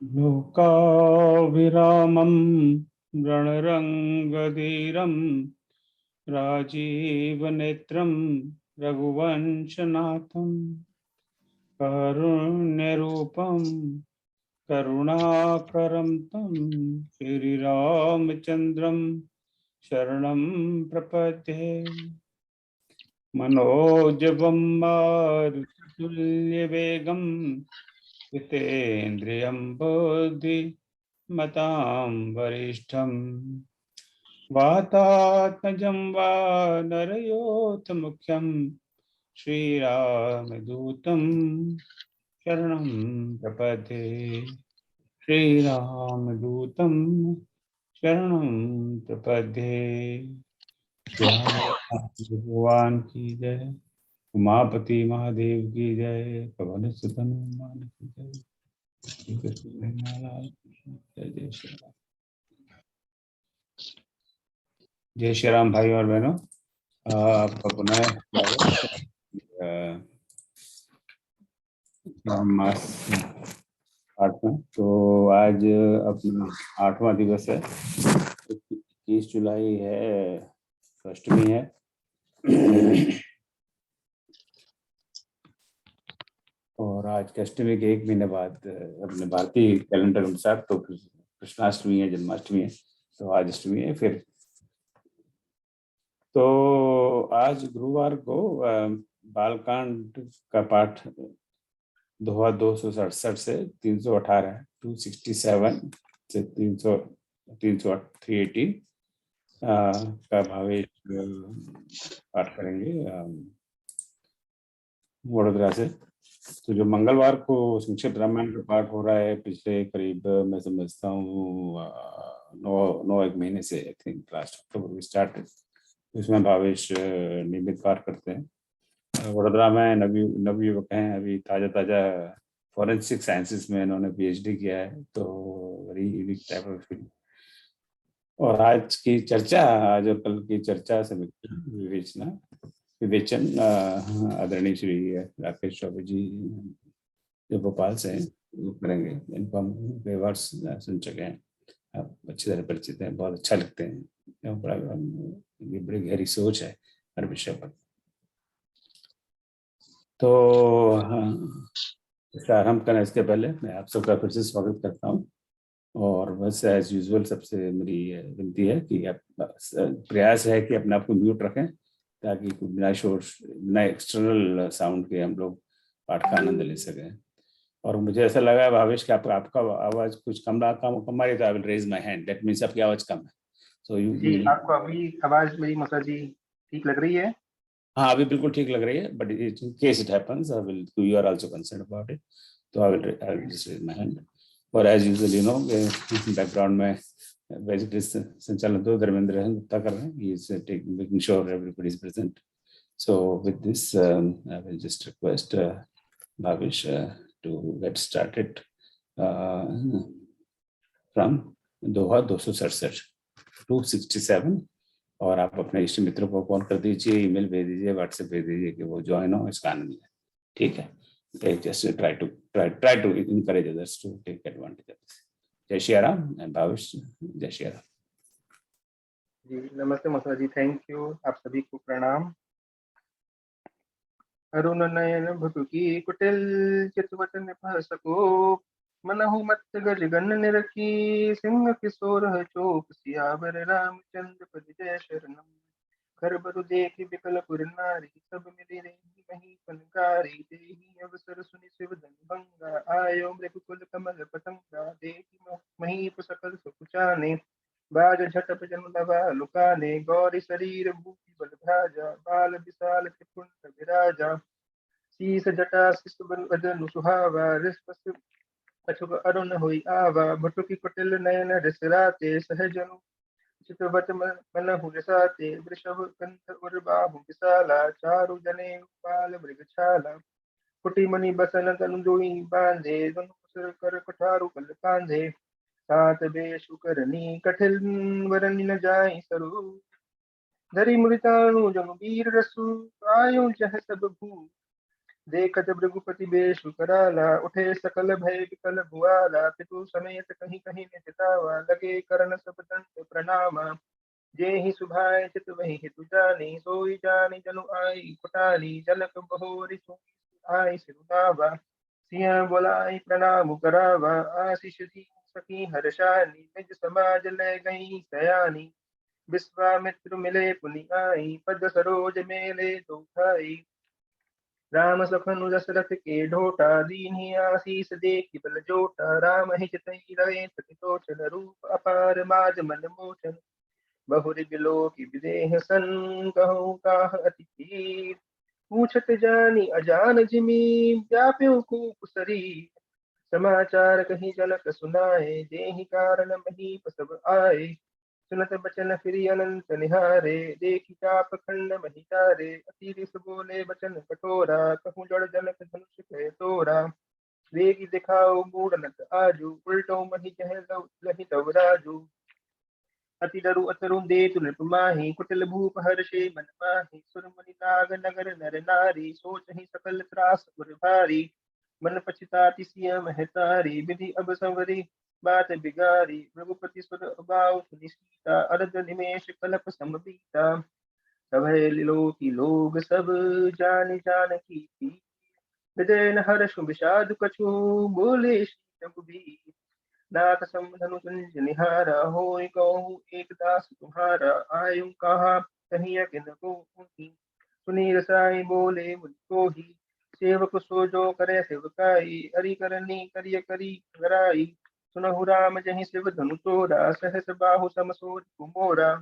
लोकाभिरामं रणरङ्गधीरं राजीवनेत्रं रघुवंशनाथं कारुण्यरूपं करुणाकरं तं श्रीरामचन्द्रं शरणं प्रपद्ये। मनोजवं मारुततुल्यवेगं जितेन्द्रियं बुद्धिमतां वरिष्ठं वातात्मजं वानरयोधमुख्यं श्रीरामदूतं शरणं प्रपद्ये। श्रीरामदूतं शरणं प्रपद्ये। भगवान की जय। उमापति महादेव की जय। पवन सुत हनुमान की जय। श्री कृष्ण प्रेमलाल की जय। जय श्री राम। जय श्री राम भाई और बहनों, आपका पुनः स्वागत राम मास पाठ में। तो आज अपना 8वां दिवस है। 21 जुलाई है, अष्टमी है। और आज के अष्टमी के 1 महीने बाद अपने भारतीय कैलेंडर अनुसार तो कृष्णाष्टमी है, जन्माष्टमी है। तो आज अष्टमी है फिर। तो आज गुरुवार को बालकांड का पाठ दोहा 267 से 318 267 से 380 का भावेश पाठ करेंगे वडोदरा से। तो जो मंगलवार को संक्षिप्त रामायण का पाठ हो रहा है पिछले करीब मैं समझता हूँ 1 महीने से, आई थिंक लास्ट अक्टूबर में स्टार्ट। इसमें भावेश नियमित पाठ करते हैं। वडोदरा में नवयुवक हैं, अभी ताजा फॉरेंसिक साइंसेस में इन्होंने पीएचडी किया है। तो very unique type of field. और आज की चर्चा, आज और कल की चर्चा समीक्षा विवेचन आदरणीय श्री राकेश चौबे जी जो भोपाल से हैं वो करेंगे। इनको हम कई बार सुन चुके हैं, आप अच्छी तरह परिचित हैं, बहुत अच्छा लगते हैं। ये बड़ी गहरी सोच है हर विषय पर। तो इसका आरंभ करने इसके पहले मैं आप सबका फिर से स्वागत करता हूँ। और बस एज यूजुअल सबसे मेरी विनती है कि आप प्रयास है कि अपने आप को म्यूट रखें ताकि बिना शोर, बिना एक्सटर्नल साउंड के हम लोग पाठ का आनंद ले सकें। और मुझे ऐसा लगा है भावेश कि आपका आवाज कुछ कम आ रही, तो I will raise my hand, that means आपकी आवाज कम है। सो जी, आपको अभी आवाज मेरी माता जी ठीक लग रही है? हाँ, अभी बिल्कुल ठीक लग रही है, but in case it happens I will, you are also concerned about it, तो I will just raise my hand. और as usual you know background में वेजिटेरियन संचालन तो धर्मेंद्र गुप्ता कर रहे हैं, he is making sure everybody is present. So with this I will just request Bhavesh to get started from Doha 267 267। और आप अपने इष्ट मित्रों को कॉल कर दीजिए, ईमेल भेज दीजिए, व्हाट्सएप भेज दीजिए कि वो ज्वाइन हो, इसका आनंद लें। ठीक है, just try to encourage others to take advantage of this. जय श्री राम एंड भावेश, जय श्री राम जी। नमस्ते माता जी, थैंक यू। आप सभी को प्रणाम। अरुण नयन भटु की कुटिल चितवटन सको मनहु मत गज गन निरखी सिंह किशोर चोप सियावर रामचंद्र पद जय शरणम। घर बरु देख विकल पुर नारी सब मिले रही वही फनकारी देही अवसर सुनि शिव धन भंगा आयो मृगकुल कमल पतंगा देखी महीप सकल सुकुचाने बाज झटप जन लवा लुकाने गौरी शरीर भूपि बल भाजा बाल विशाल त्रिपुंड विराजा शीस जटा शिशु बदनु सुहावा रिस कछुक अरुण हुई आवा भटुकी कुटिल नयन रिसराते सहजनु चितवट मनहु रिसाते वृषभ कंठ उर बाहु विशाला चारु जने बाल मृगछाला कुटी मणि बसन तनु जोई बांधे दुनु सुर कर कुठारु कल कांधे सात बेशु करनी कठिन वरनि न जाय सरु धरि मुरितानु जनु वीर रसु आयु जह सब भू देखत भृगुपति बेशु कराला, उठे सकल भय विकल भुआला। पितु समेत कहीं कहीं नित दावा, लगे करन सब दंत प्रणामा। जेहि सुभाय चित वही हितु जानी, सोई जानी जनु आई कुटाली। जनक बहोरि सुनि आई सिरुनावा, सिया बोलाई प्रणाम करावा। आशीष दी सकी हर्षानी, निज समाज ले गई सयानी। विश्वामित्र मिले पुनि आई, पद सरोज मेले दो भाई। राम सखनु दशरथ के ढोटा, दीन्ही आशीष देखि बल जोटा। राम ही चितहि रहे सखि सोचन, रूप अपार माज मन मोचन। बहुरि बिलो की विदेह सन, कहूँ काह अति चीर। पूछत जानी अजान जिमी, व्याप्यो कूप शरीर। समाचार कहीं जनक सुनाए, जेहि कारण महीप सब आए। सुनत बचन फिरि अनंत निहारे, देखि चाप खंड महि तारे। अति रिस बोले बचन कठोरा, कहूँ जड़ जनक धनुष कह तोरा। वेगी दिखाओ मूढ़ नत आजू, उल्टो महि जह लहि तव राजू। अति डरु अतरु देतु नृप माहि, कुटिल भूप हर्षे मन माहि। सुर मुनि नाग नगर नर नारी, सोचहि सकल त्रास उर भारी। मन पछताति सिय महतारी, विधि अब संवरी बात बिगारी। रघुपति सुर अबाउ सुनि सीता, अरद निमेष कलप सम बीता। सभय लिलो की लोग सब, जान जान की हृदय न हर्ष विषाद कछु, बोले श्री रघुबीर। नाथ समधनु तुंज निहारा, होय कहूँ एक दास तुम्हारा। आयु कहा कहीं अकिन को सुनी रसाई, बोले मुझको ही। सेवक सो जो करे सेवकाई, अरि करनी करिय करी गराई। सुनहु राम जहि शिव धनु तोरा, सहस बाहु सम सोज मोरा।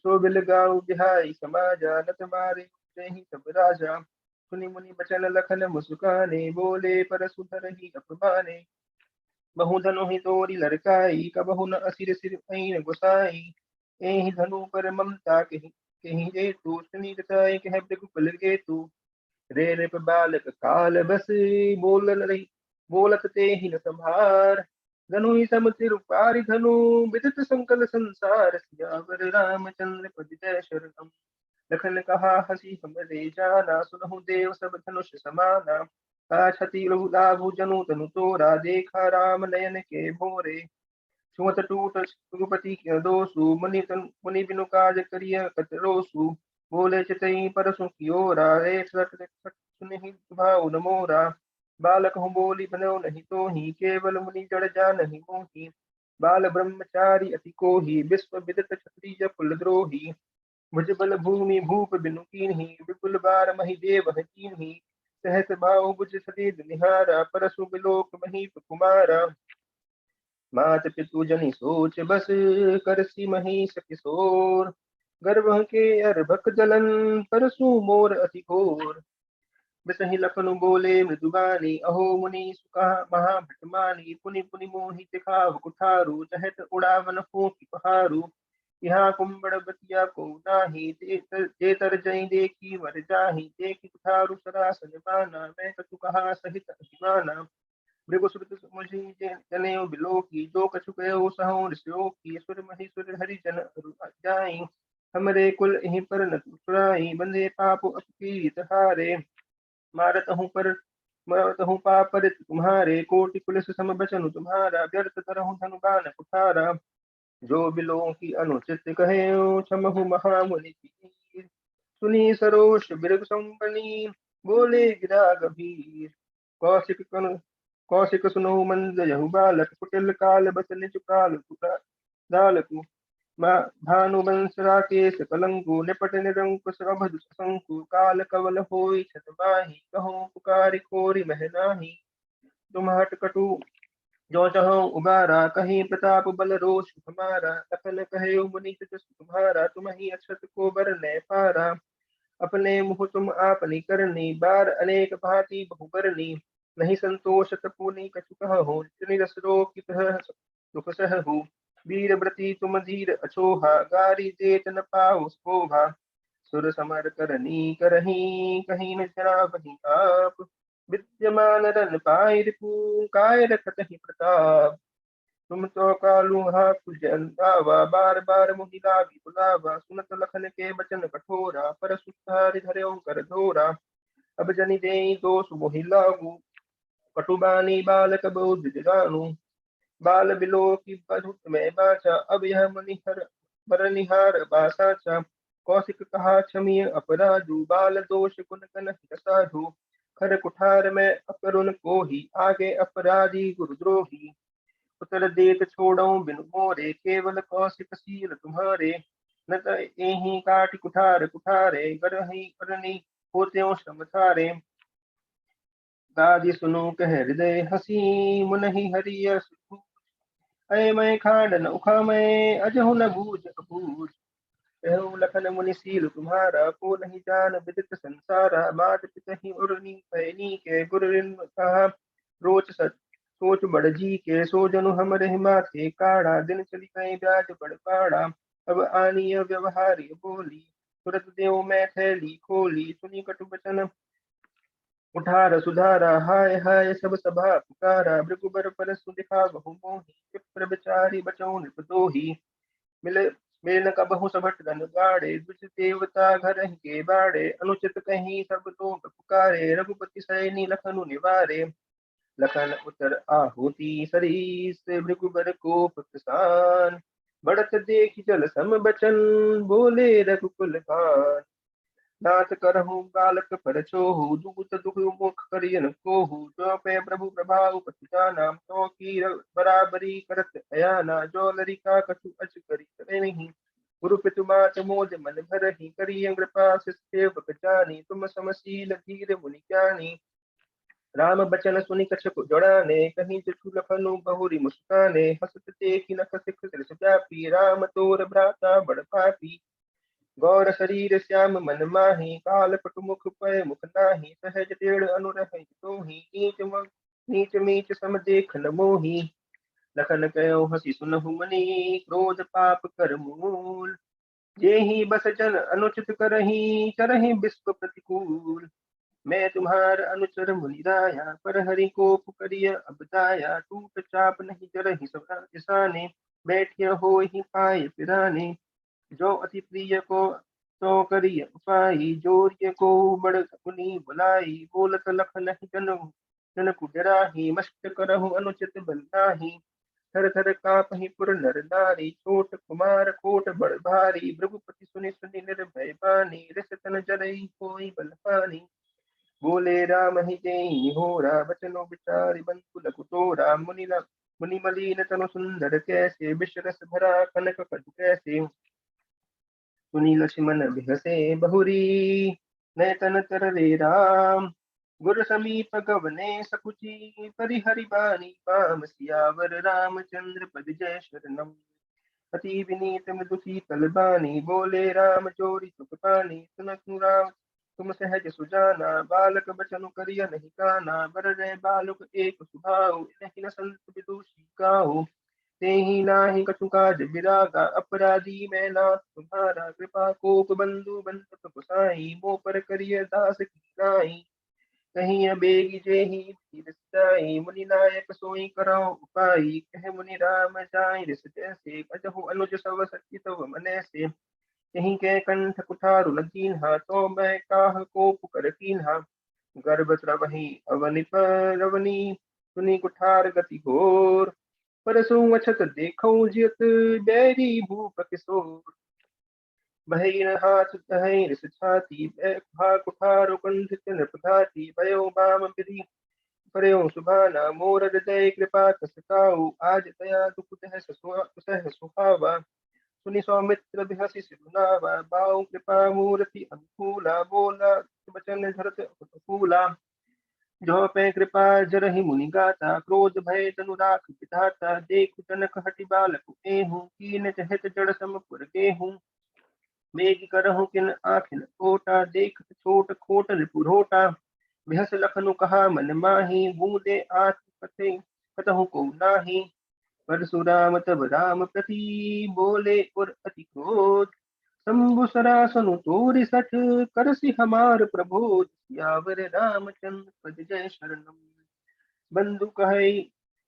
सो बिल गाऊ बिहाई समाजा, नत मारे जहि सब राजा। सुनि मुनि बचन लखन मुस्काने, बोले परसु धरहि अपमाने। बहु धनु ही तोरी लड़काई, कबहु न असिर सिर ऐन गुसाई। एहि धनु पर ममता कही कही जेतु, सुनी रसाई कह बिरबल केतु। रे रिप बालक काल बस, बोलन रही बोलत ते ही न संहार। धनु ही सम सिर पारि धनु, विदित संकल संसार। सियावर रामचंद्र पद जय शरणम। लखन कहा हसी हमरे जाना, सुनहु देव सब धनुष समाना। काछति लाभु जनु तनु तोरा, देखा राम नयन के भोरे। छुअत टूट रघुपति के दोसु, मुनि बिनु काज करिय कत रोसु। बोले चितई परसु की ओरा, रे सट सुनि भाउ न मोरा। बालक हूँ बोली बनो नहीं तो ही, केवल मुनि जड़ जा नहीं मोही। बाल ब्रह्मचारी अति कोही, विश्व विदित क्षत्रिय कुल द्रोही। भुजबल भूमि भूप बिनु कीन्ही, विपुल बार मही देव कीन्ही। सहस भाव भुज सदेव निहारा, परसु बिलोक महीप कुमारा। मात पितु जनि सोच बस, करसी महिष किशोर। गर्भ के अर्भक जलन, परसु मोर अति घोर। बिसहि लखनु बोले मृदुबानी, अहो मुनि सुका महाभटमानी। पुनि पुनि मोहि दिखाव कुठारू, चहत उड़ावन हो कि पहारू। यहाँ कुंभड़ बतिया को नाही, जेतर जई देखी वर जाही। देखी कुठारू सरासन बाना, मैं कछु कहा सहित अभिमाना। मृगसुरत मुझी जनेऊ बिलो की, जो कछु कयो सहो ऋषियों की। सुर मही सुर हरि जन अरु जाई, हमरे कुल यहीं पर न तुराई। बंदे पाप अपकीत हारे, मारत हूँ पर मारत हूँ पाप पर तुम्हारे। कोटि पुलिस सम बचनु तुम्हारा, व्यर्थ धरहु धनु बान कुठारा। जो बिलों की अनुचित कहे, क्षमहु महामुनि तीर। सुनी सरोष बिरग संबनी, बोले गिरा गंभीर। कौशिक कौशिक सुनो मंद यहु बालक, कुटिल काल बस निज काल दालकु। भानुवंश राकेश कलंकु, निपट निरंकुश अभद शंकु। काल कवल होई छत माही, कहो पुकारी कोरि मह नाही। तुम हट कटु जो चहो उबारा, कहीं प्रताप बल रोष हमारा। लखन कहे मुनि जस तुम्हारा, तुम ही अक्षत को बर न पारा। अपने मुँह तुम आपनी करनी, बार अनेक भांति बहु बरनी। नहीं संतोष तपुनी कछु कहो, जिनि रस रोकी दुख सहु। वीर व्रती तुम धीर अछोहा, गारी देत न पाओ शोभा। सुर समर करनी करही, कहीं न जरा वही आप। विद्यमान रन पाई रिपु, काय रखत ही प्रताप। तुम तो कालू हा कुजंदावा, बार बार मुहि लागी बुलावा। सुनत लखन के बचन कठोरा, पर सुधारि धर्यो कर धोरा। अब जनि देई दोष मोहि लागू, कटुबानी बालक बोध जगानु। बाल बिलो की बधुत में बाचा, अब यह मनिहर बरनिहार बासाचा। कौशिक कहा क्षमीय अपराधु, बाल दोष गुण कन साधु। खर कुठार में अकरुण को ही, आगे अपराधी गुरुद्रोही। उत्तर देत छोड़ो बिनु मोरे, केवल कौशिक सील तुम्हारे। न त एहि काटि कुठार कुठारे, गरहि करनी होत्यों श्रम थारे। गादि सुनो कह हृदय हसी, मुनहि हरिय सुधु। अय मैं खांड न उखामय, अजहु न बूझ अबूझ। कहूँ लखन मुनि सील तुम्हारा, को नहीं जान विदित संसारा। मात पितहि उर्नी पैनी के, गुरु ऋण कहा रोच सच सोच बड़ जी के। सो जनु हमरे माथे काढ़ा, दिन चली गए ब्याज बड़ पाड़ा। अब आनीय व्यवहारी बोली, तुरत देव मैं थैली खोली। सुनी कटु बचन उठार सुधारा, हाय हाय सब सभा पुकारा। भृगुबर परसु दिखा बहु मोही, विप्र बिचारी बचौ नृप दोही। मिले मेल कबहु सबट गन गाड़े, दुज देवता घर के बाड़े। अनुचित कहीं सब लोग पुकारे, रघुपति सैनी लखनु निवारे। लखन उतर आहुति सरीस, भृगुबर को प्रसान। बढ़त देख जल सम बचन, बोले रघुकुल खान। नाथ करहु बालक पर छोहु, दूत दुख मुख करियन कोहु। जो पे प्रभु प्रभाव पति जाना, तो की बराबरी करत अयाना। जो लरिका कछु अच करी करे नहीं, गुरु पितु मात मोद मन भरहि। करिय कृपा सिस सेवक जानी, तुम समशील धीर मुनि ज्ञानी। राम बचन सुनि कछुक जोड़ाने, कहीं जठु लखनु बहुरी मुस्काने। हसत देखि नख सिख त्रिस व्यापी, राम तोर भ्राता बड़ पापी। गौर शरीर श्याम मन माही, काल पटु मुख पय मुख नाही। सहज टेढ़ अनुरह तोहि, नीच मीच सम देख न मोही। लखन कयो हसी सुनहु मनि, क्रोध पाप कर मूल। जेहि बस जन अनुचित करही, चरहि विश्व प्रतिकूल। मैं तुम्हार अनुचर मुनि राया, पर हरि कोप करिय अब दाया। टूट चाप नहीं जरहि सने, बैठिय होहि पाय पिराने। जो अति प्रिय को तो करिय उपाई, जोरिय को बड़ मुनि बुलाई। बोलत लखन जनकु डराहि, मस्त करहु अनुचित बल नाही। थर थर कापहि पुर नर नारी, छोट कुमार कोट बड़ भारी। भृगुपति सुनि सुनि निर्भय बानी, रिस तन जरई कोई बल पानी। बोले राम ही जय निहोरा, बचनो बिचारि बंधु लघु तोरा। मुनि मलीन तनु सुंदर कैसे, विषरस भरा कनक कटु कैसे। सुनी लक्ष्मण बिहसे बहुरी, नयतन तररे राम। गुर समीप गवने सकुची, परिहरि बानी पाम। सियावर रामचंद्र पद जय शरणम। अति विनीत मृदु शीतल बानी, बोले राम जोरी सुख पानी। सुनत राम तुम सहज सुजाना, बालक बचनु करिय नहीं काना। बर रहे बालक एक सुभाव, नहीं न संत विदुषी काहू। तेहि नाहि कछु काज बिरागा, अपराधी मैं नाथ तुम्हारा। कृपा कोप बंधु बंधु गोसाई, मोह पर करिय दास की नाई। कहीं अबेगी जेहि धीर जाई, मुनि नायक सोई करौ उपाई। कह मुनि राम जाई रिस जैसे, अजहु अनुज सव सखी तव मन से। यहीं के कंठ कुठारु न दीन्हा, तो मैं काह कोप कर कीन्हा। गर्भ स्रवहि अवनि पर अवनि, सुनि कुठार गति घोर। परसों अछत देखौ जियत, बैरी भूप किशोर। बहिर हाथ दहै रिस छाती, भा कुठार कुंठित नृपघाती। भयो बाम बिधि परयो सुभाना, मोर हृदय कृपा कस काऊ। आज दया दुख दह सह सुहावा, सुनि सौमित्र बिहसि सिरुनावा। बाऊ कृपा मूर्ति अनुकूला, बोला बचन धरत फूला। जो पे कृपा जरहि मुनि गाता, क्रोध भय तनु राख विधाता। देख जनक हठि बालक एहूँ, कीन चहत जड़ सम पुर गेहूँ। मेघ करहु किन आखिन कोटा, देखत छोट खोट रिपुरोटा। बिहस लखनु कहा मन माही, बूंदे आठ कथे कतहु को नाही। परशुराम तब राम प्रति, बोले और अति क्रोध। शंभु सरासनु तोरि सठ, करसि हमार प्रबोध। सियावर रामचंद्र पद जय शरणम। बंधु कहे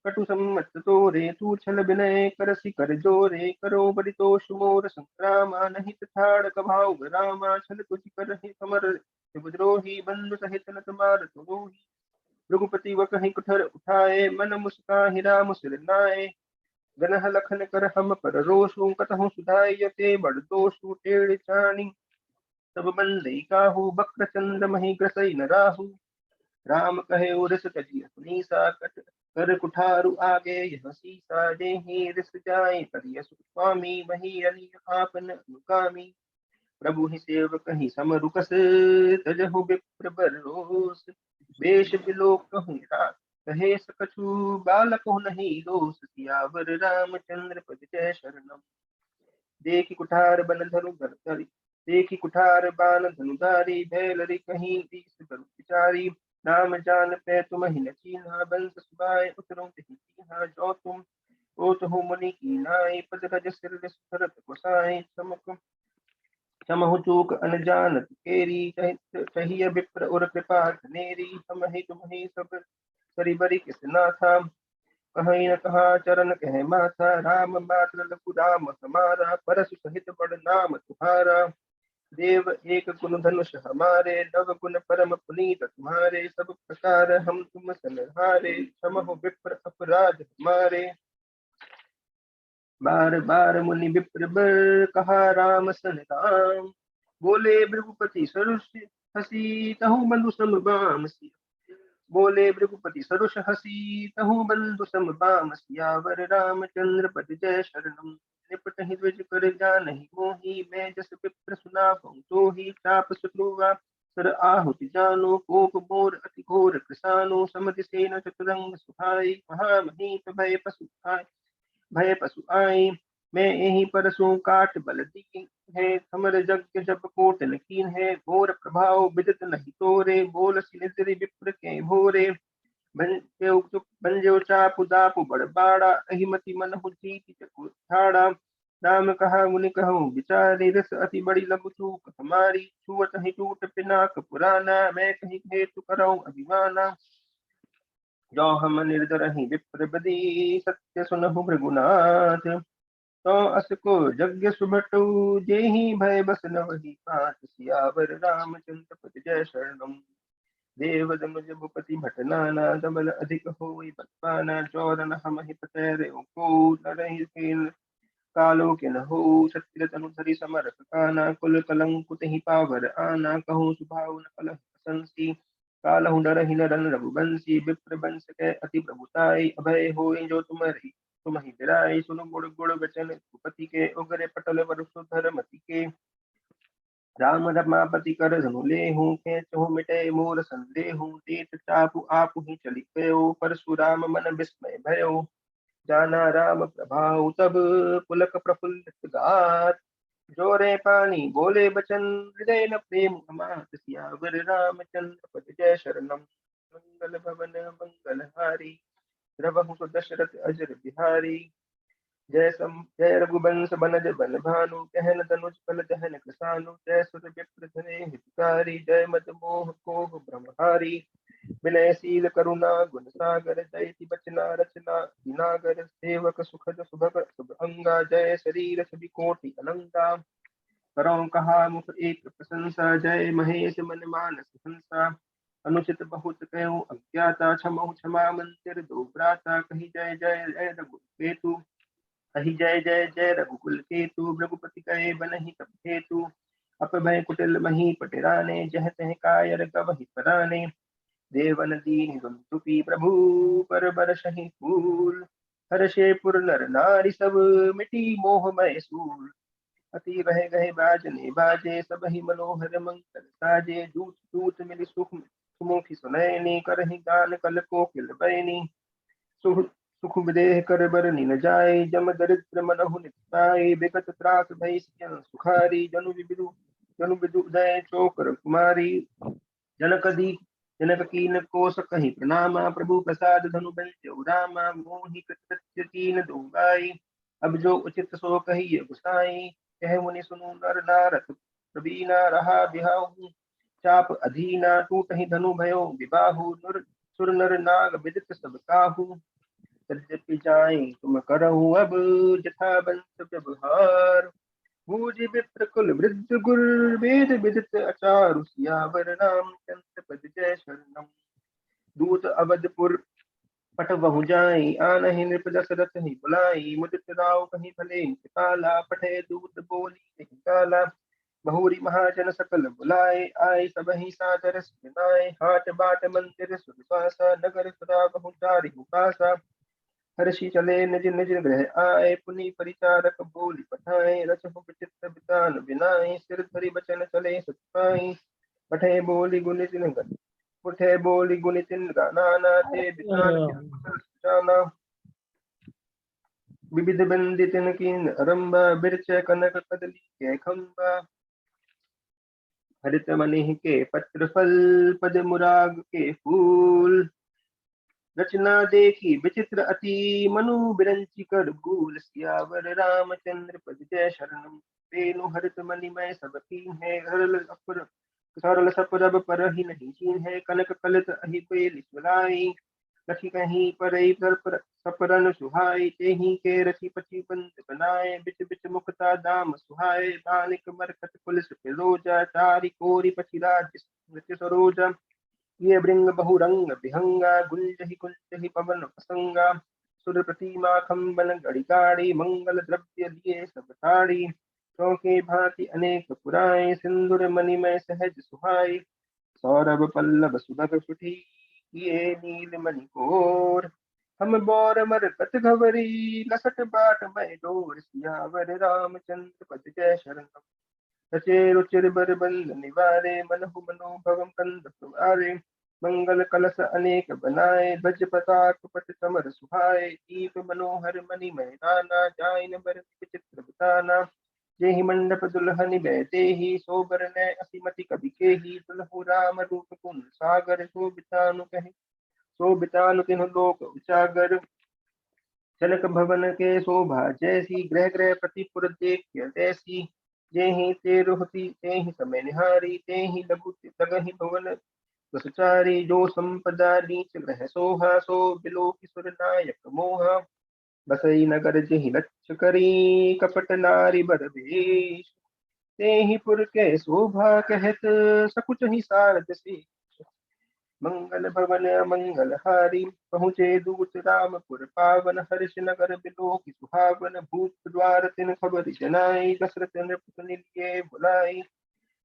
कटु सम्मत तोरे तू छल विनय करसि कर जोरे करो परितोष मोर संग्रामा नहीं ठाड़ कभाव रामा छल तुझ कर ही समर विद्रोही बंधु सहित न तुम्हार तुरोही रघुपति व कहीं कुठर उठाए मन मुस्काहि राम सिर नाए गनह लखन कर हम पर रोसु कतहु सुधायते बड़ दोषु टेढ़ चानी तब बंदई काहू बक्र चंद्र मही ग्रसई न राहु राम कहे उरस तजी अपनीसा कट कर कुठारु आगे यह सीसा जेहि रिस जाय करिय स्वामी वही अली आपन अनुगामी प्रभु ही सेवक ही समरुकस तजहु विप्र बररोस वेश बिलोक कहूँ कहे सकछु बालक हो नहीं दोष सियावर रामचंद्र पद जय शरणम देखी कुठार बन धनु धरि देखी कुठार बान धनुधारी भैलरी कहीं दीस गरु विचारी नाम जान पे तुम ही न चीन्हा बंस सुबाय उतरो तही चीन्हा जो तुम ओ तो मुनि की नाई पद गज सिर सुरत गोसाई चमक समहु चूक अनजानत केरी चाहिए विप्र और कृपा धनेरी हम ही तुम ही सब सरी बरी किस ना था कहीं न कहा चरण कह माथा राम मात्र लघु राम हमारा परसु सहित बड़ नाम तुम्हारा देव एक गुण धनुष हमारे नव गुण परम पुनीत तुम्हारे सब प्रकार हम तुम सनहारे समहु विप्र अपराध हमारे बार बार मुनि विप्र बर कहा राम सन राम बोले भृगुपति सरुष हसी तहु बंधु सम बाम बोले भृगुपति सरुष हसी तहु बंधु सम बाम सियावर रामचंद्र पद जय शरणम निपट ही द्विज कर जान मोही मैं जस विप्र सुना तो ही चाप सुग्रीवा सर आहुति जानो कोप मोर अति घोर कृसानो समति सेन चतुरंग सुहाई महामहीप भय पशु आई मैं यहीं परसों काट बल दीन है समर जग जब कोट लकीन है घोर प्रभाव विदित नहीं तोरे बोल सिनिद्रि विप्र के भोरे बंजो चापु दापु बड़ बाड़ा अहिमति मन जीति चकु ठाड़ा राम कहा मुनि कहूँ विचारी रस अति बड़ी लघु चूक हमारी छुअत ही टूट पिनाक पुराना मैं कहीं हेतु कराऊं अभिमाना जो हम निर्दर ही विप्र बदी सत्य सुनहु भृगुनाथ तो असको यज्ञ सुभटु जेहि भय बस न वही पात सियावर रामचंद्र पद जय शरणम देव दमज भूपति भट नाना दमल अधिक होई बलवाना चौरन हम ही पतेरे को न रही कीन कालो के न हो क्षत्रिय तनु धरि समर काना कुल कलंकुत ही पावर आना कहूँ सुभाव न कलह संसी कालहु डरहि नरन रघुबंशी विप्र बंस के अति प्रभुताई अभय होई जो तुम ही बिराई सुनो गुड़ गुड़ वचन भूपति के उग्र पटल वरुषधर मति के राम रमापति कर धनु लेहूं खेचहु मिटे मोर संदेहूं तीत चापु आपु ही चली गयो परशुराम मन विस्मय भयो जाना राम प्रभाव तब पुलक प्रफुल्लित गात जोरे पानी बोले बचन हृदय न प्रेम अमात सियावर रामचंद्र पद जय शरणम मंगल भवन मंगलहारी द्रवहु सुदशरथ अजर बिहारी जय रघुवंश बनज बन भानु कहन तनुज फल दहन कृसानु जय सुर विप्र धने हितकारी जय मद मोह कोह ब्रह्महारी विनयशील करुणा गुण सागर जयति बचना रचना दिनागर सेवक सुखद सुभग शुभ अंगा जय शरीर छवि कोटि अलंगा करो कहा मुख एक प्रशंसा जय महेश मन मानस हंसा अनुचित बहुत कहो अज्ञाता क्षमो क्षमा मंदिर दो भ्राता कही जय जय जय रघु केतु कही जय जय जय रघुकुल केतु भृगुपति कहे बन ही तप हेतु अप भय कुटिल मही पटिराने जह तह कायर गवहि पराने देवन दीन दुपी प्रभु पर बरसहि फूल हर्षे पुर नर नारी सब मिटी मोह मय सूल अति वह गहे बाजने बाजे सब ही मनोहर मंगल साजे दूत दूत मिली सुमुखी सुनैनी करहि गान कल को किल बैनी सुख विदेह कर बर न जाय जम दरिद्र मनहु निताय विगत त्रास भय सुखारी जनु विदु उदय चोकर कुमारी जनक दी जनक कीन कोस कहि प्रणामा प्रभु प्रसाद धनु बंजौ रामा मोहि कृत्य कीन दोबाई अब जो उचित सो कहिए गुसाई कह मुनि सुनु नर नारद प्रवीणा रहा बिहाऊ चाप अधीना टूट ही धनु भयो विबाहु सुर नर नाग विदित सब काहू यद्यपि जाए तुम करहूँ अब जथा बंस व्यवहार। भूज विप्र कुल वृद्ध गुर वेद विदित आचारु सियावर रामचंद्र पद जय शरणम। दूत अवधपुर पट बहु जाई आनहि नृप दशरथ ही बुलाई। मुदित राव कहीं भले काला पठे दूत बोली नहीं काला। बहुरी महाजन सकल बुलाए आए सब ही सादर सुनाए। हाट बाट मंदिर सुरपासा नगर सदा बहु चारि उपासा। हर्षि चले निज निज गृह आए पुनि परिचारक बोली पठाए। रचहु विचित्र वितान बिनाए सिर धरि बचन चले सतपाई। पठे बोली गुनि तिन गन उठे बोली गुनि तिन गाना ते विचार जाना। विविध बंदित किन अरंबा बिरच कनक कदली के खंबा। हरित मनि के पत्र फल पद मुराग के फूल। रचना देखी विचित्र अति मनु बिरंची कर भूल। सियावर रामचंद्र पद जय शरणम। वेणु हरित मणिमय सब कीन है सरल अपर सरल सपरब पर ही नहीं चीन है। कनक कलित अहि पेल सुलाई रखी कहीं पर सपरन सुहाई। तेहि के रखी पति पंत बनाए बिच बिच मुखता दाम सुहाए। बालिक मरकत पुलिस फिरोजा चारि कोरि पति राज सरोजा। ये भृंग बहुरंग विहंगा गुंजहि कुंजहि पवन प्रसंगा। सुर प्रतिमा खम्बन गड़िगाड़ी मंगल द्रव्य लिए सब ताड़ी। चौके भांति अनेक पुराए सिंदूर मणिमय सहज सुहाई। सौरभ पल्लव सुभग सुठी किए नील मणि कोर। हम बौर मरकत घवरी लसट बाट मय डोर। सियावर रामचंद्र पद जय शरण। सचे रुचिर बर बंद निवारे मनहु मनोभवम कंद सुवारे। मंगल कलश अनेक बनाए ध्वज पताक पट कमर सुहाए। दीप मनोहर मणिमय नाना जाइन बर विचित्र बिताना। जेहि मंडप दुल्हन बैठे ही सोबर न असिमति कवि के ही। दुल्हु राम रूप कुन सागर शोभितानु कहे शोभितानु तिन्ह लोक उजागर। जनक भवन के शोभा जैसी ग्रह ग्रह प्रतिपुर देखिय तैसी। जेहि ते रुहति तेहि समय निहारी तेहि लगहि भवन सुचारी। जो संपदा नीच ग्रह सोहा सो बिलो किशोर नायक मोहा। बसई नगर जेहि लक्ष्य करी कपट नारी बर वेश। तेहि पुर के शोभा कहत सकुच ही सारद से। मंगल भवन मंगल हारी पहुँचे दूत रामपुर पावन। हर्ष नगर बिलो की सुहावन भूप द्वार तिन खबर जनाई। दशरथ नृपत लिए बुलाई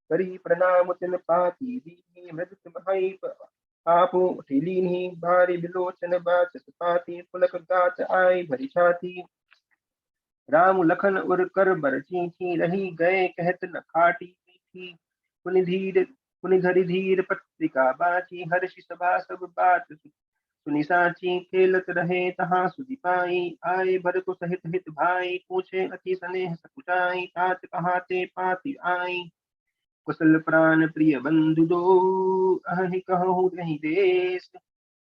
करी प्रणाम तिन पाती दीनी। मृदु भाई आपो लीनी भारी बिलोचन बाचस पाती। पुलक गात आई भरी छाती राम लखन उर कर बर चींची। रही गए कहत न खाटी मीठी। पुनि धीर पुनि धरि धीर पत्रिका बाची। हर्ष सभा सब बात सुनि साची। खेलत रहे तहाँ सुधि पाई आए भरत सहित हित भाई। पूछे अति स्नेह सकुचाई तात कहाते पाति आई। कुशल प्राण प्रिय बंधु दो अहि कहूँ नहीं देश।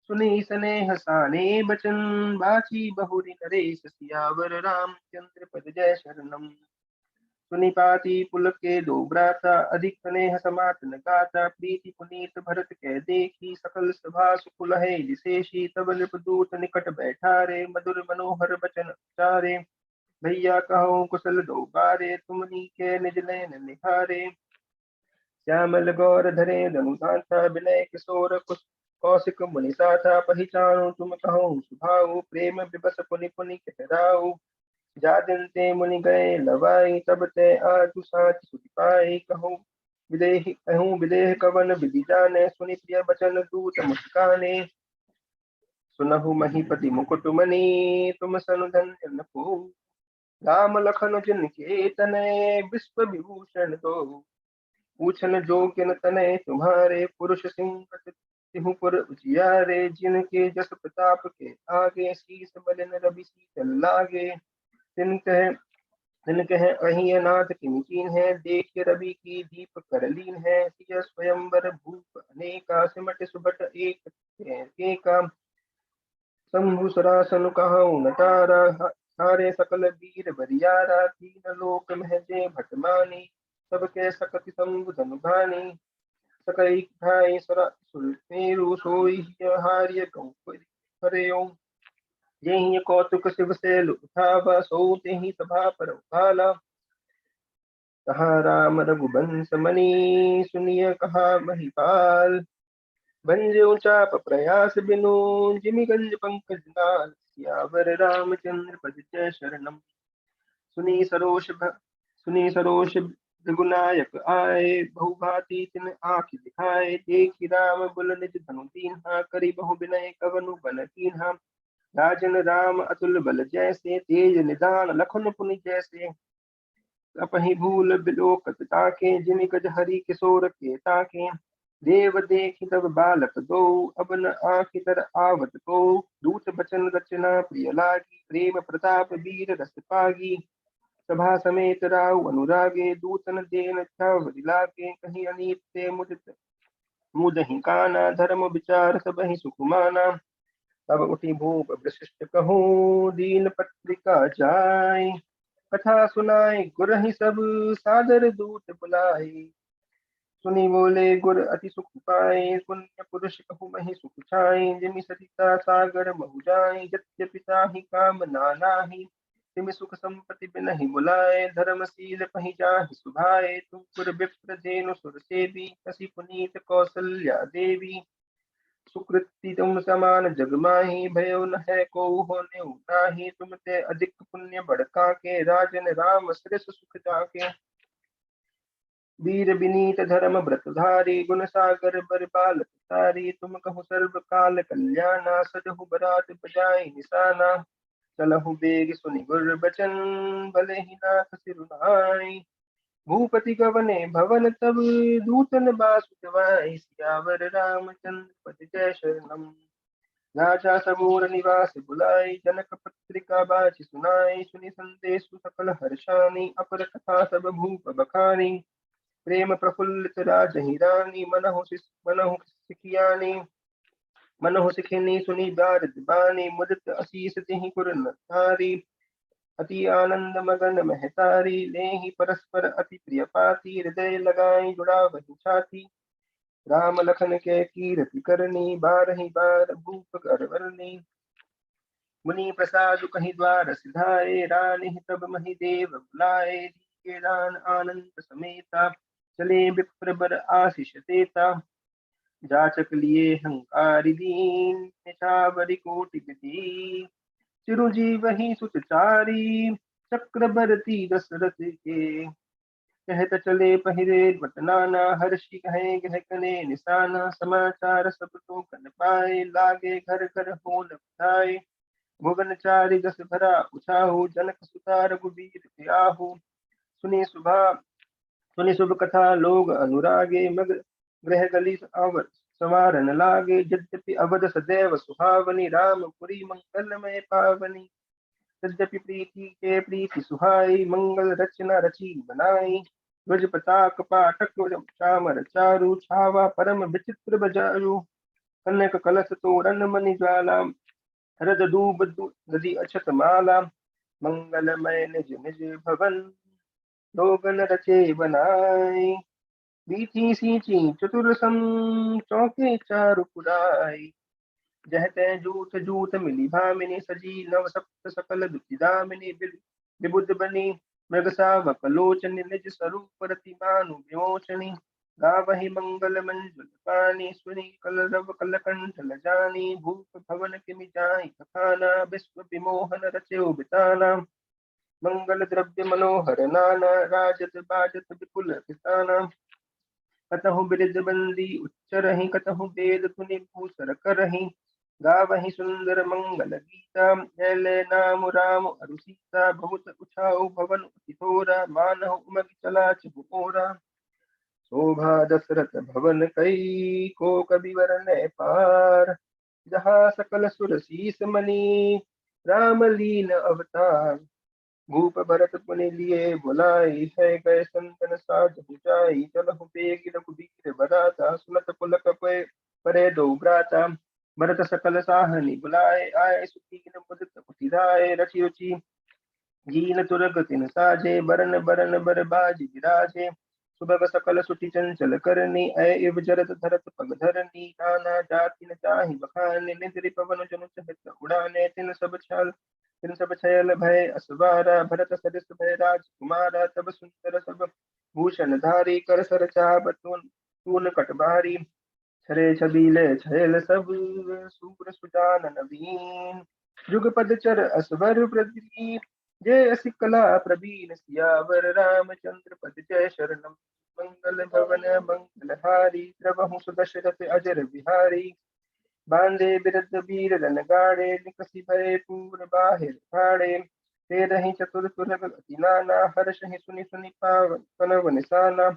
सुनी स्नेह साने बचन बाची बहुरी नरेश। सियावर रामचंद्र पद जय शरणम। सुनि पाती पुल के दो भ्राता अधिक स्नेह समातन गाता। प्रीति पुनीत भरत कह देखी सकल सभा सुकुल है विशेषी। तब नृपदूत निकट बैठा रे मधुर मनोहर बचन उचारे। भैया कहो कुशल दो बारे तुमनी के निज नयन निहारे। श्यामल गौर धरे धनुधाता विनय किशोर कौशिक मुनि साथा। पहिचानु तुम कहो सुभाऊ प्रेम विबस पुनि पुनि कहराऊ। जा दिन ते मुनि गए लवाई तब ते आजु साच सुधि पाई। कहूँ विदेह कवन विधि जाने सुनि प्रिय बचन दूत मुस्काने। सुनहु महीपति मुकुट मणि तुम सनु धन्य न को। राम लखन जिनके तनय विश्व विभूषण दो। पूछन जोग्य न तनय तुम्हारे पुरुष सिंह सिंहपुर उजियारे। जिनके जस प्रताप के आगे शीस बलिन रवि शीतल लागे। तिन कह अहियनाथ किन कीन है देख रवि की दीप करलीन है। सिय स्वयंवर भूप अनेका सिमट सुबट एका। शंभु सरासन कहाऊ नटारा सारे सकल वीर बरियारा। तीन लोक महजे भटमानी सबके सकति शंभु धनु भानी। सकई खाई सुर मेरु सोई हार्य गौ हरयो। जेहि कौतुक शिव सैल उठावा, सो तेहि सभा पर उठाला। कहा राम रघुबंश मणि, सुनिय कहा महिपाल। भंजो चाप प्रयास बिनु, जिमि गंज पंकज नाल। सियावर रामचंद्र पद जय शरणम। सुनी सरोष सुनी सरोष रघुनायक आए, बहुभाति तिन आँखि दिखाए। देखि राम बुल निज धनु दीन्हा, करि बहु विनय कवनु बल कीन्हा। राजन राम अतुल बल जैसे, तेज निधान लखन पुनि जैसे। अपहि भूल बिलोकत ताके, जिमि गज हरि किशोर के ताके। देव देखि तब बालक दो, अब न आँखि तर आवत को। दूत बचन रचना प्रिय लागी, प्रेम प्रताप वीर रस पागी। सभा समेत राउ अनुरागे, दूतन देन छावरि लागे। कहीं अनीत ते मुदित मुदहि काना, धर्म विचार सब ही सुकुमाना। तब उठी भूप वशिष्ठ कहूँ, दीन पत्रिका जाय। कथा सुनाए गुरहि सब, सादर दूत बुलाए। सुनी बोले गुर अति सुख पाए, पुण्य पुरुष कहु महि सुख छाए। जिमि सरिता सागर महु जाय, यद्यपि ताहि काम नाहि। तिमि सुख संपत्ति बिनहि बुलाए, धर्मशील पहि जाहि सुभाए। तुम पुर विप्र धेनु सुर सेवी, कसी पुनीत कौसल्या देवी। सुकृति तुम समान जग माही, भयो न है को होने उठाही। तुम ते अधिक पुण्य बड़का के, राजन राम श्रेष्ठ सुख जाके। वीर विनीत धर्म व्रतधारी, गुण सागर बर बालक तारी। तुम कहु सर्व काल कल्याणा, सजहु बरात बजाई निशाना। चलहु बेग सुनि गुर बचन, भले ही नाथ सिरुनाई। भूपति गवने भवन तब, दूतन बासु जवाई। सियावर रामचंद्र पद जय शरणम। राजा समूर निवास बुलाई, जनक पत्रिका बाची सुनाई। सुनि संदेश सकल हर्षानी, अपर कथा सब भूप बखानी। प्रेम प्रफुल्लित राजहि रानी, मनहु सिखियानी। मनहु सिखिनी सुनी बारद बानी, मुदित असीस तिहि कुर धारी। अति आनंद मगन महतारी, लेहि परस्पर अति प्रिय पाती। हृदय लगाई जुड़ा वही छाती। राम लखन के कीरति करनी, बारहि बार भूप कर वरनी। मुनि प्रसाद कहि द्वार सिधाए, रानी तब मही देव बुलाए। के दान आनंद समेता, चले विप्र बर आशीष देता। जाचक लिए हंकारी दीन, निछावरि कोटि विधि। चिरुजीवहि सुत चारी, चक्रवर्ती दशरथ के। कहत चले पहिरे बटनाना, हर्षि कहे गह कने निशाना। समाचार सब तो कन पाए, लागे घर घर होन बधाए। भुवन चारि दस भरा उछाहु, जनक सुता रघुबीर तियाहु। सुनी सुभा सुनि शुभ कथा लोग अनुरागे, मग गृह गली अवर संवारन लागे। यद्यपि अवध सदैव सुहावनी, रामपुरी मंगलमय पावनी। यद्यपि प्रीति के प्रीति सुहाई, मंगल रचना रची बनाई। ध्वज पताक पाटक चामर चारु, छावा परम विचित्र बजारु। कनक कलश तोरण मणि ज्वाला, हरद दूब दधि अक्षत माला। मंगलमय निज निज भवन, लोगन रचे बनाई। बीती सींची चतुर सम, चौके चारु पुराई। जह तै जूथ जूथ मिली भामिनी, सजी नव सप्त सकल दुखिदामिनी। विबुध बनी मृग सावक लोचनि, निज स्वरूप रति मानु विमोचनी। गावहि मंगल मंजुल पानी, सुनी कलरव कलकंठ लजानी। भूप भवन किमि जाहि कखाना, विश्व विमोहन रचयो बिताना। मंगल द्रव्य मनोहर नाना, राजत बाजत विपुल किसाना। कतहु बिरज बंदी उच्चरहि, कतहु वेद धुनि भूसर करहि। गावहि सुंदर मंगल गीता, जय नाम राम अरु सीता। बहुत उछाऊ भवन अति थोरा, मानहु उमग चला चहु ओरा। शोभा दशरथ भवन कई, को कबि न पार। जहाँ सकल सुर सीस मणि, राम लीन अवतार। भूप भरत पुनि लिए बुलाई है, गए संतन साध जाई। चलहु बेग रघुबीर बराता, सुनत पुलक परे दो भ्राता। भरत सकल साहनी बुलाए, आए सुदीन मुदित कुटिराए। रचि रुचि जीन तुरग तिन साजे, बरन बरन बर बाज बिराजे। सुबह सकल सुटी चंचल करनी अय इव जरत धरत पग धरनी नाना जाति न चाहि बखाने निद्रि पवन जनु चहत उड़ाने तिन सब छयल भय असवारा भरत सरिस भय राजकुमारा तब सुंदर सब भूषण धारी कर सर चाप तून कटबारी छरे छबीले छैल सब सूर सुजान नवीन जुगपद चर असवर प्रदीप जय असी कला प्रवीण सियावर रामचंद्र पद जय शरणम मंगल भवन मंगलहारी द्रवहु सुदशरथ अजर बिहारी बांधे बिरद वीर रण गाड़े निकसी भय पूर बाहिर ठाड़े ते रही चतुर सुरग अति नाना हर्ष ही सुनि सुनि पावन कनव निशाना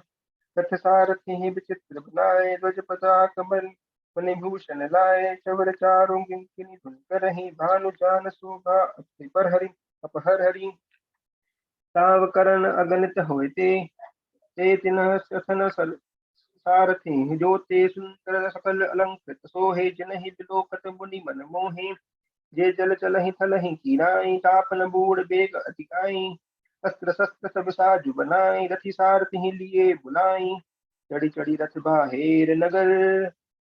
रथ सारथि विचित्र बनाए ध्वज पताक मणिभूषण लाए चवर चारों किंकिनी धुन करहि भानु जान शोभा अति पर हरि अपहर हरि ताव करण अगणित होते ते तिन्ह सखन सारथि जो ते सुंदर सकल अलंकृत सोहे जिनहि बिलोकत मुनि मन मोहे जे जल चलहि थलहि कीनाई तापन बूढ़ बेग अतिकाई अस्त्र शस्त्र सब साजु बनाई रथि सारथि लिए बुलाई चढ़ी चढ़ी रथ बाहेर नगर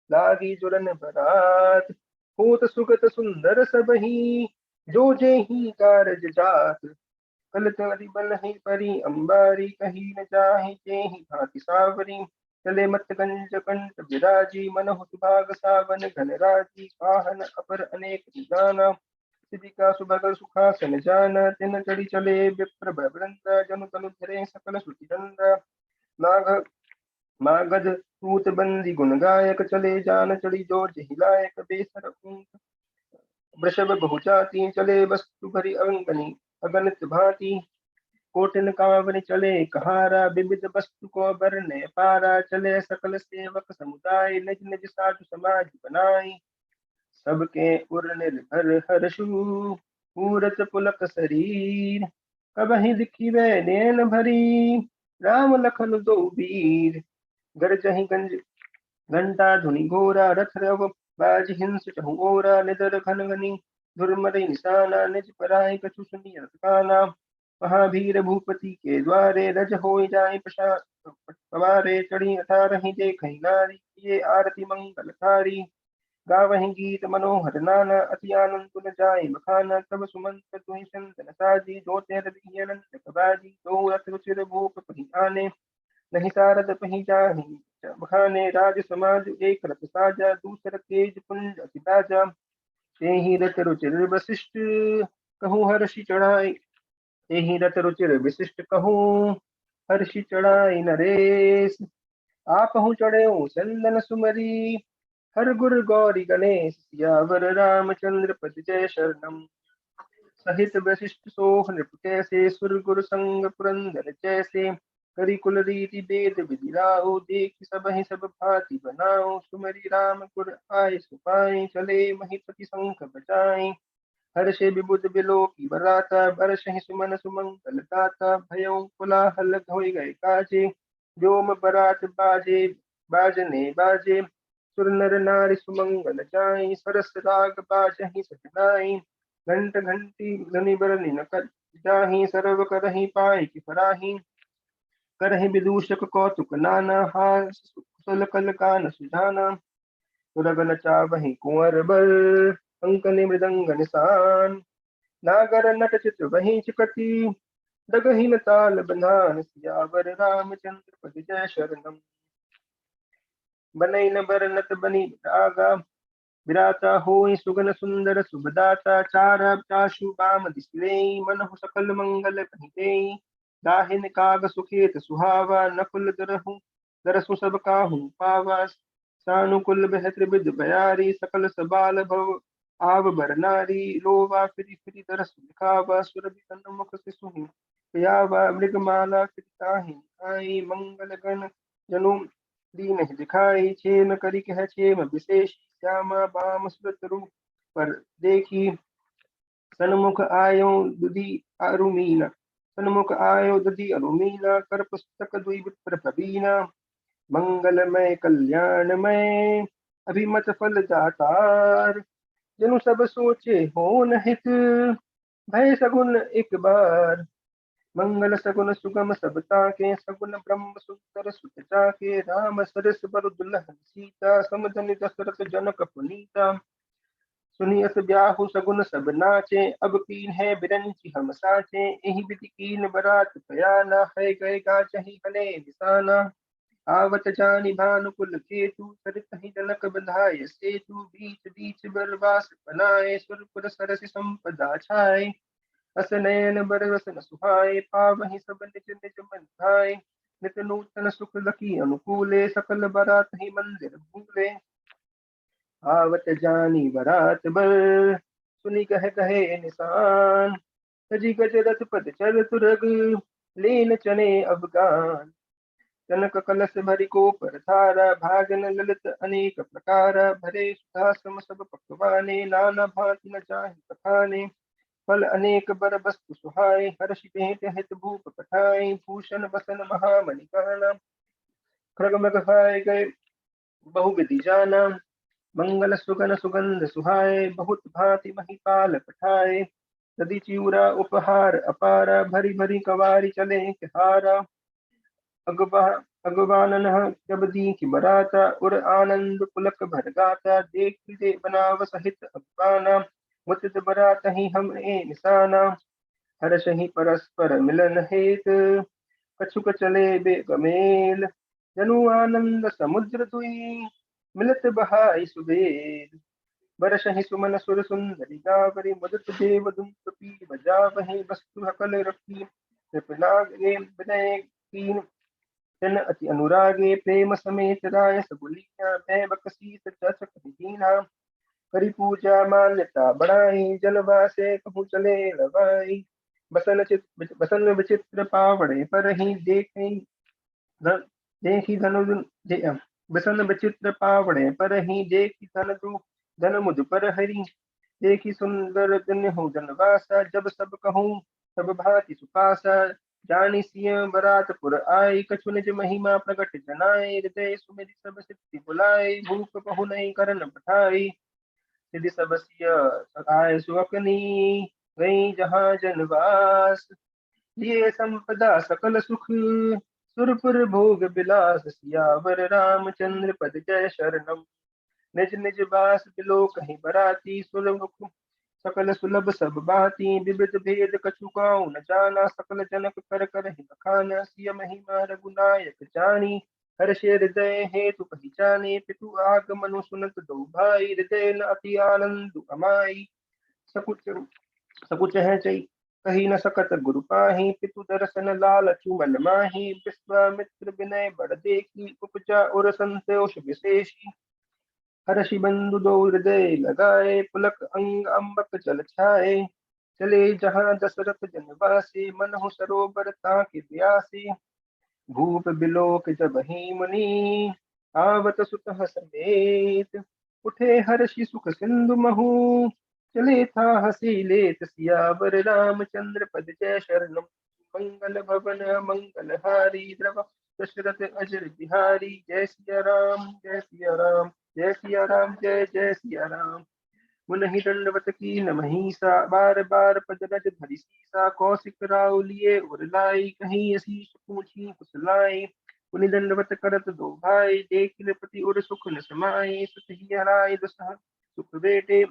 लागी जुरन बरात होत सुगत सुंदर सबही जो जेहि कारज जात कल तरी बल ही परी अंबारी कही न जाहि जेहि भांति सावरी चले मत गंज कंठ विराजी मनहु सुभाग सावन घन राजी वाहन अपर अनेक निदाना सिद्धिका सुभग सुखासन जाना तिन चढ़ी चले विप्र वृंद जनु तनु धरे सकल सुति नंद माघ मागध पूत बंदी गुण गायक चले जान चढ़ी जोर जहिलायक बेसर ऊंट वृषभ बहुचाती चले वस्तु भरी अंगनी अगणित भांति कोटिन कांवरि चले कहारा विविध वस्तु को बरने पारा चले सकल सेवक समुदाय निज निज साधु समाज बनाई सबके उर निर्भर हर्षु पूरत पुलक शरीर कबहि दिखिबे नैन भरी राम लखन दो वीर गरजहि गंज घंटा धुनि घोरा रथ रव बाज हिंस चहु ओरा निदर घन घनी धुरमदि निशाना निज पराय कछु सुनिय काना महावीर भूपति के द्वारे रज हो जाए पवारे चढ़ी अठारही देखहि नारी ये आरती मंगलकारी गावहि गीत मनोहर नाना अति आनंद तुन जाय बखाना तब सुमंत तुहि संतन साजी जो तेर अनंत कबाजी दो रथ रुचिर भूप पहि आने नहीं सारद पहि जाहि बखाने राज समाज एक रथ साजा दूसर तेज पुंज अति राजा तेहि रथ रुचिर वशिष्ठ कहूँ हर्षि चढ़ाई तेहि रथ रुचिर विशिष्ट कहूँ हर्षि चढ़ाई नरेश आपहु चढ़े चंदन सुमरी हर गुर गौरी गणेश सियावर रामचंद्र पद जय शरणम सहित वशिष्ठ सोह नृप कैसे सुर गुर संग पुरंदर जैसे करी कुल रीति वेद विधि लाओ देख सब ही सब भांति बनाओ सुमरि राम गुर आय सुपाई चले महीपति शंख बजाई हर्षे विबुध बिलो की बराता बरस ही सुमन सुमंगल गाता भयो कोलाहल होई गए काजे व्योम बरात बाजे बाजने बाजे सुर नर नारी सुमंगल जाई सरस राग बाजहि सजनाई घंट घंटी धनि बरनि न कर जाहि सर्व करहि पाई कि फराहि करहि विदूषक कौतुक नाना हास कुशल कल कान सुजाना सुरगन चावहि कुंवर बर अंकनि मृदंग निशान नागर नट चित्र वही चिकटी डगहीन ताल बंधान सियावर रामचंद्र पद जय शरणम बनई न बरनत बनी आगा विराता होई सुगन सुंदर सुभदाता चार चाशु बाम दिसले मनहु सकल मंगल कहिते दाहिन काग सुखेत सुहावा नकुल दरसु सब काहू पावा सानुकुल बह त्रिविध बयारी सकल सबाल भव आव बर नारी रोवा फिरी फिरी दरस दिखावा सुरभि सन्मुख से सुहि प्यावा मृगमाला कृताहि आई मंगल गण जनु दीन दिखाई छेम करी कह छेम विशेष श्यामा बाम सुरत रूप पर देखी सन्मुख आयो दुधि अरुमीना सन्मुख आयो दधि अरुमीना कर पुस्तक दुई विप्र प्रवीणा मंगलमय कल्याणमय अभिमत फल दातार जनु सब सोचे हो हित भय सगुन एक बार मंगल सगुन सुगम सबता के सगुन ब्रह्म सुंदर सुत जाके राम सरस बर दुल्हन सीता समधनि दशरथ जनक पुनीता सुनियत ब्याहु सगुन सब नाचे अब कीन है बिरंची हम साचे एहि विधि कीन बरात पयाना है गए गाचहि हले निशाना आवत जानी भानुकुल केतु सरित ही जनक बंधाय सेतु बीच बीच बरवास बनाए सुरपुर सरस संपदा छाए अस नयन बरसन सुहाए पावहि सब निज निज मन भाए नित नूतन सुख लकी अनुकूले सकल बरात ही मंदिर भूले आवत जानी बरात बर सुनी कह कहे निशान सजी गज रथ पद चल तुरग लेन चले अफगान जनक कलश भरि को पर थारा भाजन ललित अनेक प्रकार भरे सुधा सम सब पकवाने नाना भांति न चाहि पठाने फल अनेक बर वस्तु सुहाए हर्ष भेंट हित भूप पठाए भूषण बसन महामणि कहना खड़ग मग खाए गए बहु विधि जाना मंगल सुगन सुगंध सुहाए बहुत भांति महिपाल पठाए यदि चिऊरा उपहार अपारा भरी भरी कवारी चले हारा अगवा अगवानन जब दीख बराता उर आनंद पुलक भर गाता देख दे बनाव सहित अगवाना मुचित बरात ही हम ए निशाना हर्ष ही परस्पर मिलन हेत कछुक चले बेगमेल जनु आनंद समुद्र दुई मिलत बहाई सुबेल बरस ही सुमन सुर सुंदरी गावरी मदत देव दुम पीर बजा वही वस्तु हकल रखी कृपनाग विनय कीन जन अति अनुरागे प्रेम समेत राय सगुलिया मैं बकसी चचक दीना करी पूजा मान्यता बढ़ाई जलवा से कहूँ चले लवाई बसन विचित्र पावड़े पर ही देखी धनु बसन विचित्र पावड़े पर ही देखी धन मुझ पर हरी देखी सुंदर दिन हो जनवासा जब सब कहूँ सब भांति सुपासा जानी सिय बरातपुर आई कछु निज महिमा प्रकट जनाए हृदय सुमिरि सब सिद्धि बुलाए भूप बहु नहीं करन पठाई सिद्धि सब सिय आय सुअकनी गई जहाँ जनवास लिए संपदा सकल सुख सुरपुर भोग विलास सियावर रामचंद्र पद जय शरणम निज निज बास बिलो कहीं बराती सुलभ सकल सुलभ सब बाती विविध भेद कछु काऊ न जाना सकल जनक कर कर ही बखाना सिय महिमा रघुनायक जानी हर्ष हृदय हेतु पहचाने पितु आगमनु सुनत दो भाई हृदय न अति आनंद अमाई सकुच सकुच है चई कही न सकत गुरु पाही पितु दर्शन लालचु मन माही विश्वामित्र विनय बड़ देखी उपजा और संतोष विशेषी हर्षि बंधु दो हृदय लगाए पुलक अंग अम्बक जल छाए चले जहाँ दशरथ जनवासी मन हो सरोवर ताकि व्यासी भूप बिलोक जब ही मुनि आवत सुत समेत उठे हर्षि सुख सिंधु महु चले था हसी लेत सियावर रामचंद्र पद जय शरणम मंगल भवन मंगल हारी द्रव दशरथ अजर बिहारी जय सिया राम जय सिया राम जय सिया राम जय जय सिया राम मुनहि दंडवत की नमहिसा बार बार पद रज धरि सीसा कौशिक राव लिए उर लाई कहीं असीस पूछी कुशलाई पुनि दंडवत करत दो भाई देख नृपति उर सुख न समाये सुत ही हराय दुसह सुख बेटे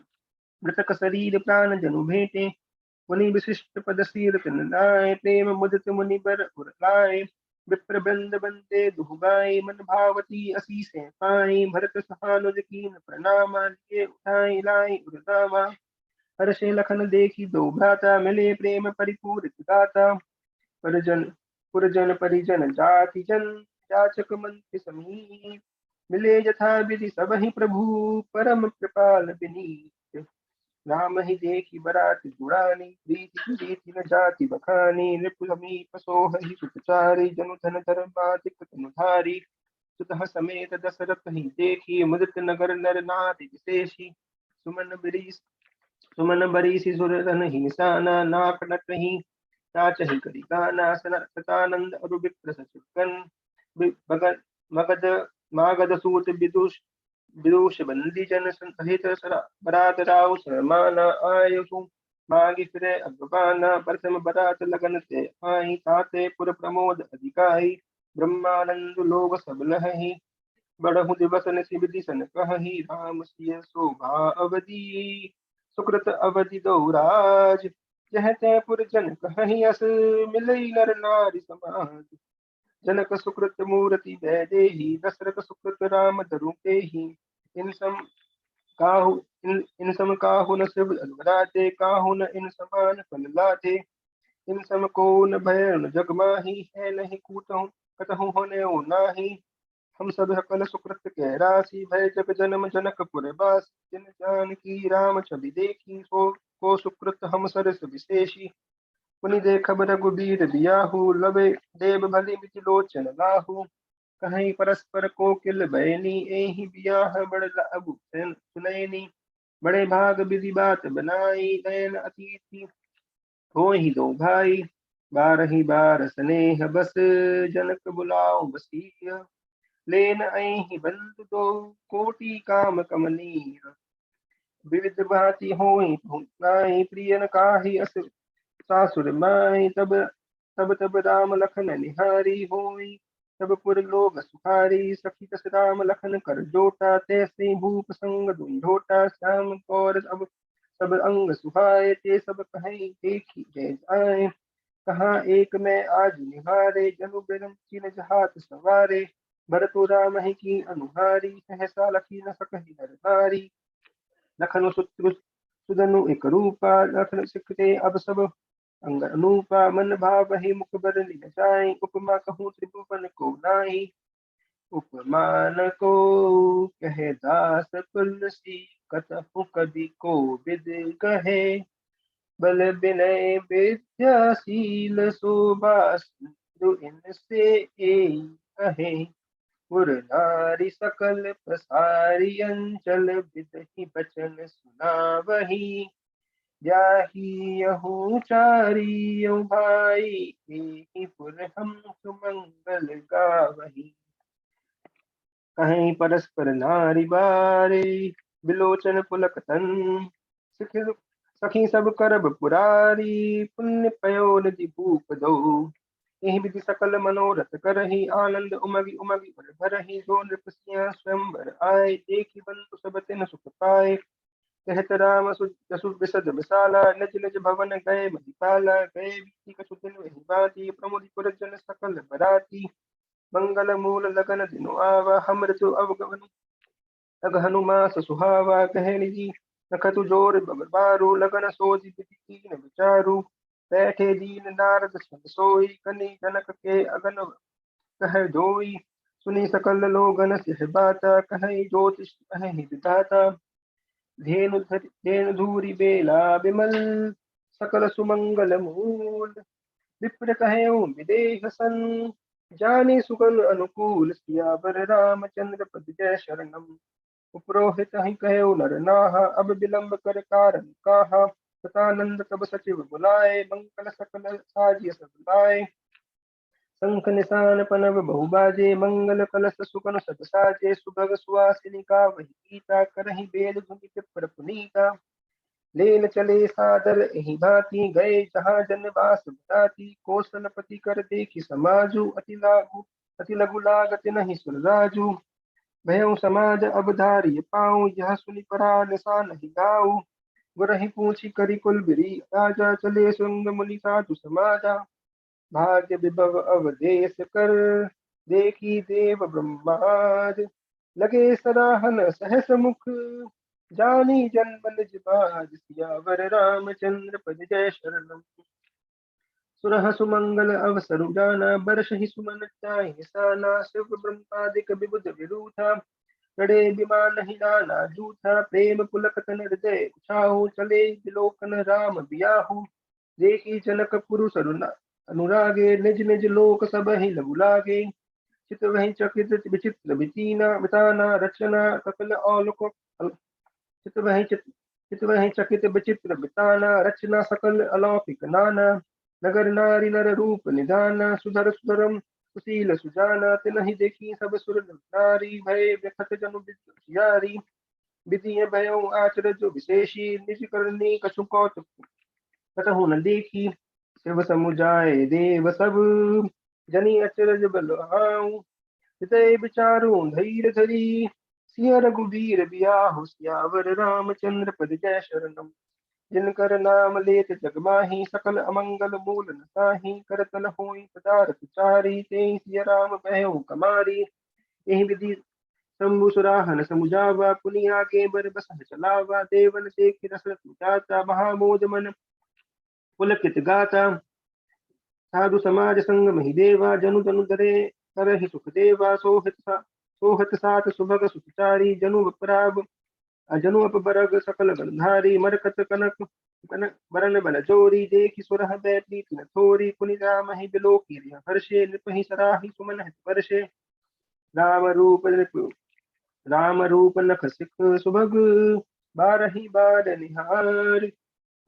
मृतक शरीर प्राण जनु भेटे मुनि विशिष्ट पद सीर तिन लाए प्रेम मुदित मुनि बर उर लाए विप्र बंद बंदे दुहगाई मन भावती असी से पाई भरत सहानुज कीन प्रणाम लिए उठाई लाई उर्दामा हर्षे लखन देखी दो भ्राता मिले प्रेम परिपूरित गाता परिजन पुरजन परिजन जाति जन जाचक मंत्र समीप मिले यथा विधि सब ही प्रभु परम कृपाल विनीत नाम ही देखी बरात जुड़ानी प्रीति प्रीति न जाति बखानी नृप समीप सोह ही सुचारी जनु धन धर्मातिक तनुधारी सुतः समेत दशरथ ही देखी मुदित नगर नर नाति विशेषी सुमन बरीसी सुरधन ही निशाना नाक नट ही नाचहि करी गाना सतानंद अरु विप्र सचुकन भगत मगध मागध सूत विदुष विदुष बंदी जन सहित बरात राव शर्माना आयुषु मांगी फिरे अगवाना परसम बरात लगन ते आई ताते पुर प्रमोद अधिकाई ब्रह्मानंद लोग सब लहही बड़हु दिवस निसि विधि सन कहही राम सिय शोभा अवधि सुकृत अवधि दौराज जह तै पुर जन कहही अस मिलई नर नारी समाज जनक सुकृत मूर्ति वैदेही दशरथ सुकृत राम धरु तेहि इन सम काहू इन सम काहू न शिव अनुराजे काहू न इन समान फल लाजे इन सम को न भय न जग माही है नहीं कूटहु कतहु होने नाही हम सब सकल सुकृत कह राशि भय जग जन्म जनकपुर बास जिन जान की राम छवि देखी सो को सुकृत हम सरस विशेषी पुनि देखब रघुबीर बियाहू लबे देव भली मिथि लोचन लाहू कहीं परस्पर कोकिल बयनी एहि बियाह बड़ अबु सुनैनी बड़े भाग विधि बात बनाई नयन अतिथि हो ही दो भाई बारही बार स्नेह बस जनक बुलाओ बसिया लेन अहि बंधु दो कोटि काम कमनीय विविध भांति होई नाई प्रियन काहि अस सासुर माई तब राम लखन निहारी होई तब पुर लोग सुखारी सखी दस राम लखन कर जोटा तैसे भूप संग दुंधोटा श्याम कौर अब सब अंग सुहाए ते सब कहीं देखी जय जाए कहाँ एक में आज निहारे जनु बिरम चिन जहात सवारे भरतु राम ही की अनुहारी सहसा लखी न सकहि नर नारी लखन सुदनु एक रूपा लखन सिखते अब सब अंग अनूपा मन भावहि मुख बर लिय जाय उपमा कहूँ त्रिभुवन को नाई उपमान को कहे दास तुलसी कतहु कवि को विद कहे बल विनय विद्याशील शोभा सिंधु इनसे एई कहे उर नारी सकल प्रसारी अंचल विदहि बचन सुनावही जाहि यहू चारियो भाई एहि पुर हम सुमंगल गावही कहीं परस्पर नारी बारे बिलोचन पुलक तन सखी सखी सब करब पुरारी पुण्य पयो निधि भूप दो यही विधि सकल मनोरथ करही आनंद उमगी उमगी उर भरही जो नृपसिया स्वयंवर आए देखी बंधु सब तिन सुख पाए कहत राम जसु विशद विशाला निज निज भवन गए मधिपाला गए बीती कछु दिन वही बाती प्रमुदी पुरजन सकल बराती मंगल मूल लगन दिनु आवा हम ऋतु अवगवन अग हनुमास सुहावा कह निजी नखतु जोर बारू लगन सोजी विधि कीन विचारू बैठे दीन नारद संग सोई कनि जनक के अगन कह जोई सुनी सकल लोगन सिह बाता कह ज्योतिष कह विधाता धेनु धूरी बेला बिमल सकल सुमंगल मूल विप्र कहेऊ विदेह सन जानी सुगन अनुकूल सियावर रामचंद्र पद जय शरणम उपरोहित ही कहेऊ नर नाहा अब विलंब कर कारण काहा सतानंद तब सचिव बुलाए मंगल सकल साजिय सब लाए शंख निशान पनव बहुबाजे मंगल कलश सुकन सब साजे सुभग सुवासिनी का वही गीता करही बेद धुनि पिपर पुनीता लेन चले सादर एहि भांति गए जहाँ जनवास बताती कौशलपति कर देखी समाजु अति लघु लागत नहीं सुन राजू भयउ समाज अब धारिय पाऊँ यह सुनि परा निशान ही गाऊ गुरहि पूछी करी कुलबिरी राजा चले सुंग मुनि साधु समाजा भाग्य विभव अवदेश कर देखी देव ब्रह्माद लगे सराहन सहस मुख जानी जन्म निज बाज सियावर रामचंद्र पद जय शरणम सुरह सुमंगल अवसरु जाना बरस ही सुमन चाहि साना शिव ब्रह्मादिक विबुध विरूथा चढ़े विमान ही नाना जूथा प्रेम पुलक तन हृदय उछाहु चले विलोकन राम बियाहू देखी जनक पुरुष अनुरागे निज निज लोक सब ही लघु लागे चित वही चकित विचित्र वितीना मिताना रचना सकल औलोक चित वही चकित विचित्र बिताना रचना सकल अलौकिक नाना नगर नारी नर रूप निधाना सुधर सुधरम सुशील सुजाना तिनहि देखी सब सुर नारी भय व्यखत जनु बिचारी विधि भयो आचरज विशेषी निज करनी कछु कौतुक कतहु न देखी शिव समुझाए देव सब, जनि अचरज बलहाऊं। हृदय विचारो धैर्य धरी, सिया रघुबीर बियाहु। सियावर रामचंद्र पद जय शरणम। जिनकर नाम लेत जग माही, सकल अमंगल मूल न साही। करतल होई पदारथ चारी, तेहि सिया राम भयउ कमारी। एहि विधि शंभु सुराहन समुझावा, पुनि आगे बर बसह चलावा। देवन देखि दशरथ जाता, महामोद मन पुलकित गाता। साधु समाज संग महि देवा, जनु जनु दरे करहि सुख देवा। सोहत साथ सुभग सुखचारी, जनु पराग जनु अपबरग सकल गंधारी। मरकत कनक कनक बरन बन जोरी, देखि सुरह बै प्रीति न थोरी। पुनि रामहि बिलोकी हर्षे, नृपहि सराहि सुमन हित वर्षे। राम रूप नृप राम रूप नख सिख सुभग, बारहि बार निहार।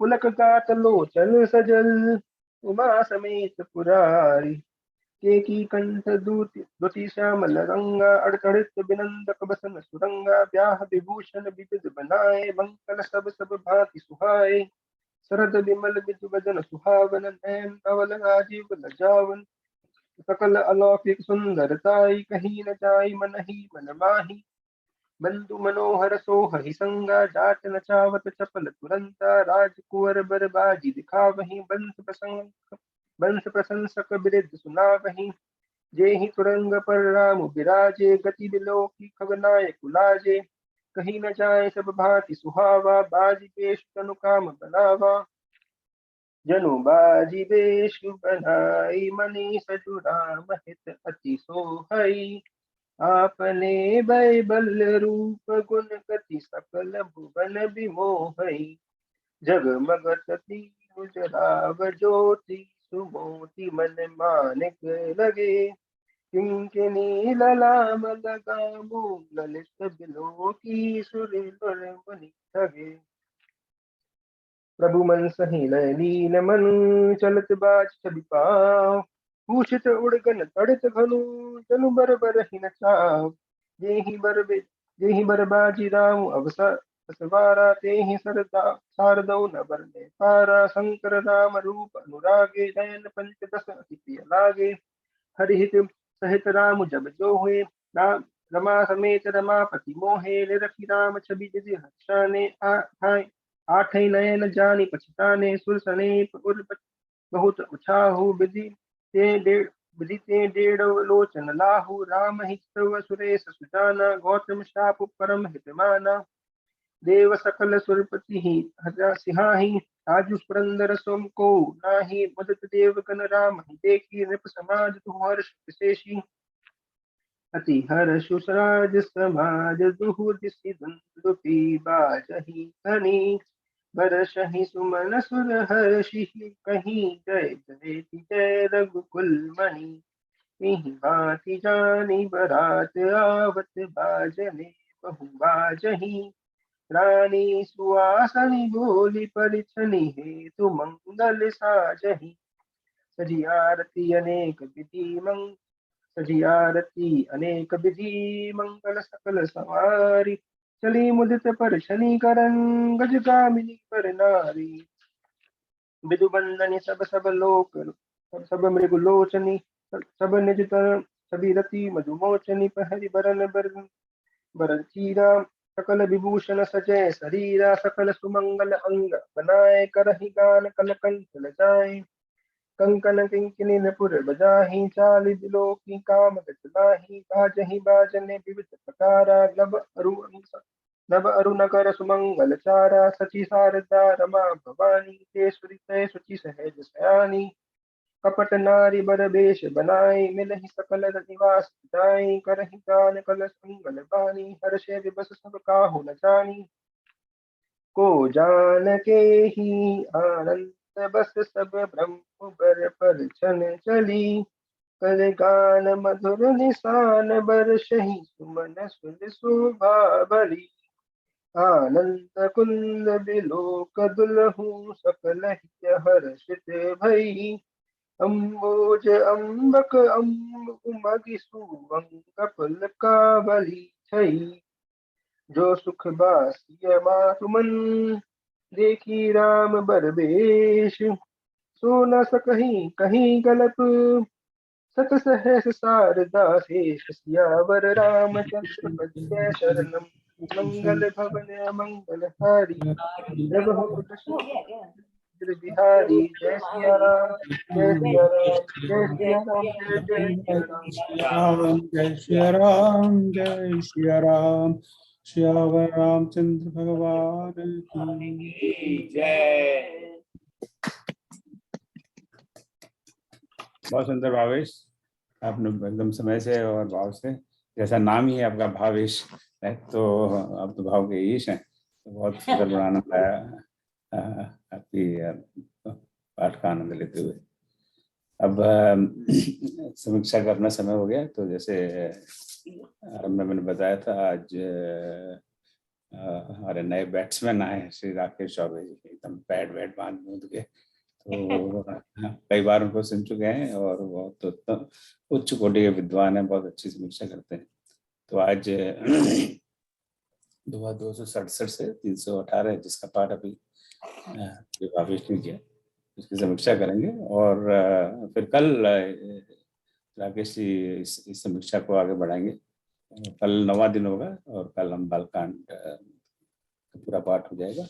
पुलक गात लोचन सजल, उमा समेत पुरारी। केकी कंठ दुति श्यामल रंगा, अड़चड़ित बिनंदक बसन सुरंगा। ब्याह विभूषण विविध बनाए, मंगल सब सब भांति सुहाए। शरद विमल बिधु बदन सुहावन, नयन कवल राजीव लजावन। सकल अलौकिक सुंदरताई, कहीं न जाई मन ही मन माही। बंधु मनोहर सोहहि संगा, जाट नचावत चपल तुरंता। राजकुंवर बरबाजी दिखावहीं, बंस प्रशंसक बिरध सुनावहीं। जेहि तुरंग पर राम बिराजे, गति बिलोकी खगनायक लाजे। कहीं न जाए सब भांति सुहावा, बाजी बेश तनु काम बनावा। जनु बाजी बेश बनाई, मनि सजु राम हित अति सोहई। आपने भय बल रूप, गुण गति सकल भुवन विमोहई। जगमगत दीनुज राव ज्योति, सुमोति मन मानिक लगे। किंकिनी ललाम लगामो, ललित बिलोकी सुरवर मुनि ठगे। प्रभु मन सही लय लीन मन, चलत बाज छवि पाँव। पूछित उड़गन तड़ित घनु, जनु बर बरहि न चाव। जेहि बर बाजी राम अवसर सवारा, तेहि शारदौ न बरने पारा। शंकर राम रूप अनुरागे, नयन पंचदश अति प्रिय लागे। हरिहित सहित राम जब जो हुए, राम रमा समेत रमापति मोहे। निरखि राम छवि निज हर्षाने, आठै नयन जानि पछताने। सुर सनेप उर बहुत उछाहु, विधि ते डेढ़ लोचन लाहू। राम ही सर्व सुरेश सुजाना, गौतम शाप परम हित माना। देव सकल सुरपति ही सिहाही, आजु पुरंदर सोम को नाही। मदत देव गण राम ही देखी, नृप समाज तुहर्ष विशेषी। अति हर्षु राज समाज दुहु दिसि दुन्दुभि बाजहि धनी। बरसहि सुमन सुर हर्षि, कहीं जय जयति जय रघुकुल मणि। एहि भांति जानी बरात आवत, बाजने बहु बाजहि। रानी सुआसनी बोली, परिछनि हेतु मंगल साजहि। सजी आरती अनेक विधि सजी आरती अनेक विधि, मंगल सकल सवारी। चली मुदित पर शनि करण, गजगामिनी पर नारी। विधु बंदनी सब सब लोक सब मृग लोचनी। सब निज तर सभी रति मधुमोचनी। पहरि बरन चीरा, सकल विभूषण सजय शरीरा। सकल सुमंगल अंग बनाए, करहि गान कलकंठ लजाए। कंकन किंकिनी नपुर बजाहि, चालि दिलोकी काम गत नाही। बाजहि बाजने विविध प्रकारा, नभ अरु नगर सुमंगल चारा। सची शारदा रमा भवानी, तेसुरी तय सुचि सहज सयानी। कपट नारी बर बेश बनाई, मिलहि सकल निवास जाई। करहि गान कल संगल बानी, हर्षे विबस सब काहु न जानी। को जान के ही आनंद बस, सब ब्रह्म बर पर छन चली। कर गान मधुर निशान, बरसहि सुमन सुर शोभा भली। आनंद कुंद बिलोक दुलहु, सकल हित हर्षित भई। अम्बोज अम्बक उमगि सुअंग, पुलकावली छई। जो सुख बासिय मातु मन, देखी राम बर बेश, सो न सकहीं कहीं गलत, सत सहस शारदा शेष, सियावर रामचंद्र पद जय शरणम। मंगल भवन अमंगल हारी, रघुकुल सीता बिहारी। जय सिया राम, जय सिया राम, जय सिया राम, जय जय सिया राम। राम जय श्री राम, जय श्री राम। श्यावर रामचंद्र भगवान की जय। बहुत सुंदर भावेश, आपने एकदम समय से और भाव से, जैसा नाम ही है आपका भावेश है, तो आप तो भाव के ईश हैं, तो बहुत सुंदर बड़ा आनंद आया आपकी पाठ का आनंद लेते हुए। अब समीक्षा का अपना समय हो गया, तो जैसे आरंभ में मैंने बताया था, आज हमारे नए बैट्समैन आए हैं, श्री राकेश चौबे जी, एकदम बैट बांध बूंद के, तो कई बार उनको सुन चुके हैं और बहुत उच्च कोटि के विद्वान हैं, बहुत अच्छी समीक्षा करते हैं। तो आज 267 से 318 जिसका पाठ अभी भावेश ने किया, उसकी समीक्षा करेंगे और फिर कल राकेश जी इस समीक्षा को आगे बढ़ाएंगे। कल 9वां दिन होगा और कल हम बालकांड पूरा पाठ हो जाएगा।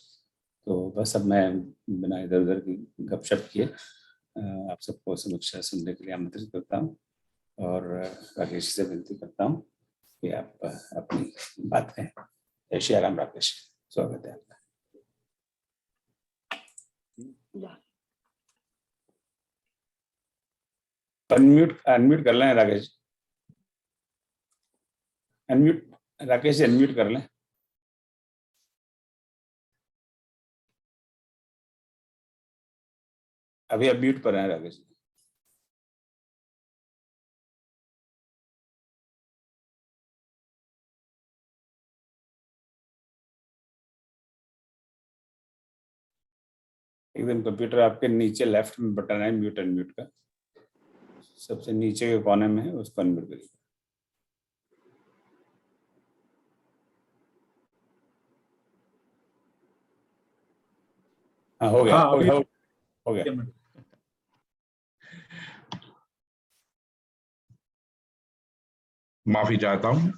तो बस अब मैं बिना इधर उधर की गपशप किए आप सबको समीक्षा सुनने के लिए आमंत्रित करता हूँ और राकेश से विनती करता हूँ कि आप अपनी बात कहें। जय श्री राम। राकेश, स्वागत है आपका। अनम्यूट कर लें राकेश, राकेश अनम्यूट कर लें। अभी आप म्यूट पर हैं राकेश। एकदम कंप्यूटर आपके नीचे लेफ्ट में बटन है म्यूट अनम्यूट का, सबसे नीचे के कोने में है, उसको अनम्यूट करिए। हाँ हो गया, हो गया। माफी चाहता हूँ।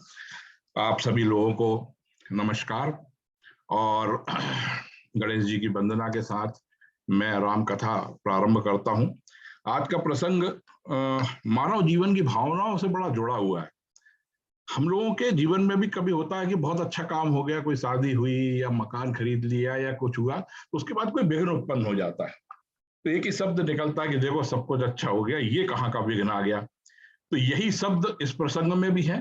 आप सभी लोगों को नमस्कार और गणेश जी की वंदना के साथ मैं राम कथा प्रारंभ करता हूँ। आज का प्रसंग मानव जीवन की भावनाओं से बड़ा जुड़ा हुआ है। हम लोगों के जीवन में भी कभी होता है कि बहुत अच्छा काम हो गया, कोई शादी हुई या मकान खरीद लिया या कुछ हुआ, तो उसके बाद कोई विघ्न उत्पन्न हो जाता है। तो एक ही शब्द निकलता है कि देखो सब कुछ अच्छा हो गया, ये कहाँ का विघ्न आ गया। तो यही शब्द इस प्रसंग में भी है।